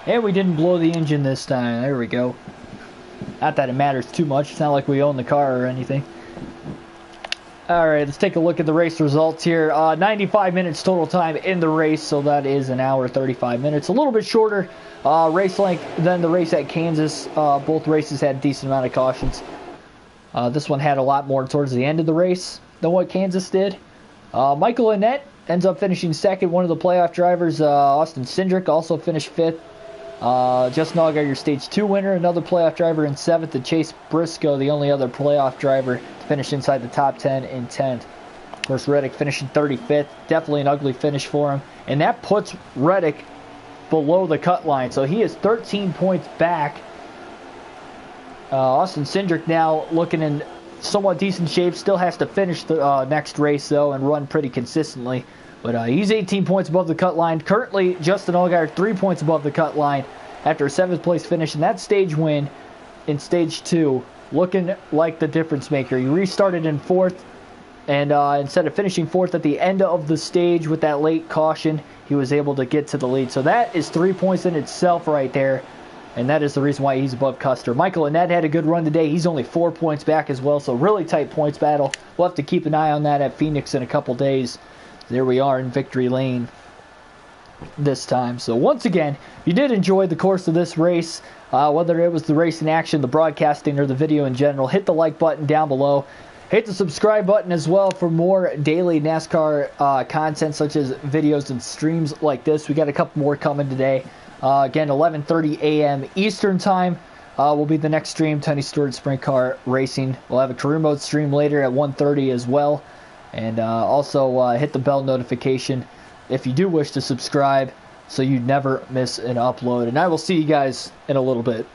Speaker 1: And we didn't blow the engine this time. There we go. Not that it matters too much. It's not like we own the car or anything. Alright, let's take a look at the race results here. 95 minutes total time in the race, so that is an hour 35 minutes. A little bit shorter race length than the race at Kansas. Both races had a decent amount of cautions. This one had a lot more towards the end of the race than what Kansas did. Michael Annett ends up finishing second. One of the playoff drivers, Austin Cindric, also finished fifth. Justin Allgaier, your stage 2 winner, another playoff driver in 7th, and Chase Briscoe, the only other playoff driver to finish inside the top 10 in 10th. Of course, Reddick finishing 35th. Definitely an ugly finish for him. And that puts Reddick below the cut line, so he is 13 points back. Austin Cindric now looking in somewhat decent shape. Still has to finish the next race, though, and run pretty consistently. But he's 18 points above the cut line. Currently, Justin Allgaier 3 points above the cut line after a 7th place finish. And that stage win in stage 2, looking like the difference maker. He restarted in 4th, and instead of finishing 4th at the end of the stage with that late caution, he was able to get to the lead. So that is 3 points in itself right there. And that is the reason why he's above Custer. Michael Annett had a good run today. He's only 4 points back as well. So really tight points battle. We'll have to keep an eye on that at Phoenix in a couple days. There we are in victory lane this time. So once again, if you did enjoy the course of this race, whether it was the race in action, the broadcasting, or the video in general, hit the like button down below. Hit the subscribe button as well for more daily NASCAR content, such as videos and streams like this. We got a couple more coming today. Again, 11:30 a.m. Eastern Time will be the next stream, Tony Stewart Sprint Car Racing. We'll have a career mode stream later at 1:30 as well. And also hit the bell notification if you do wish to subscribe so you never miss an upload. And I will see you guys in a little bit.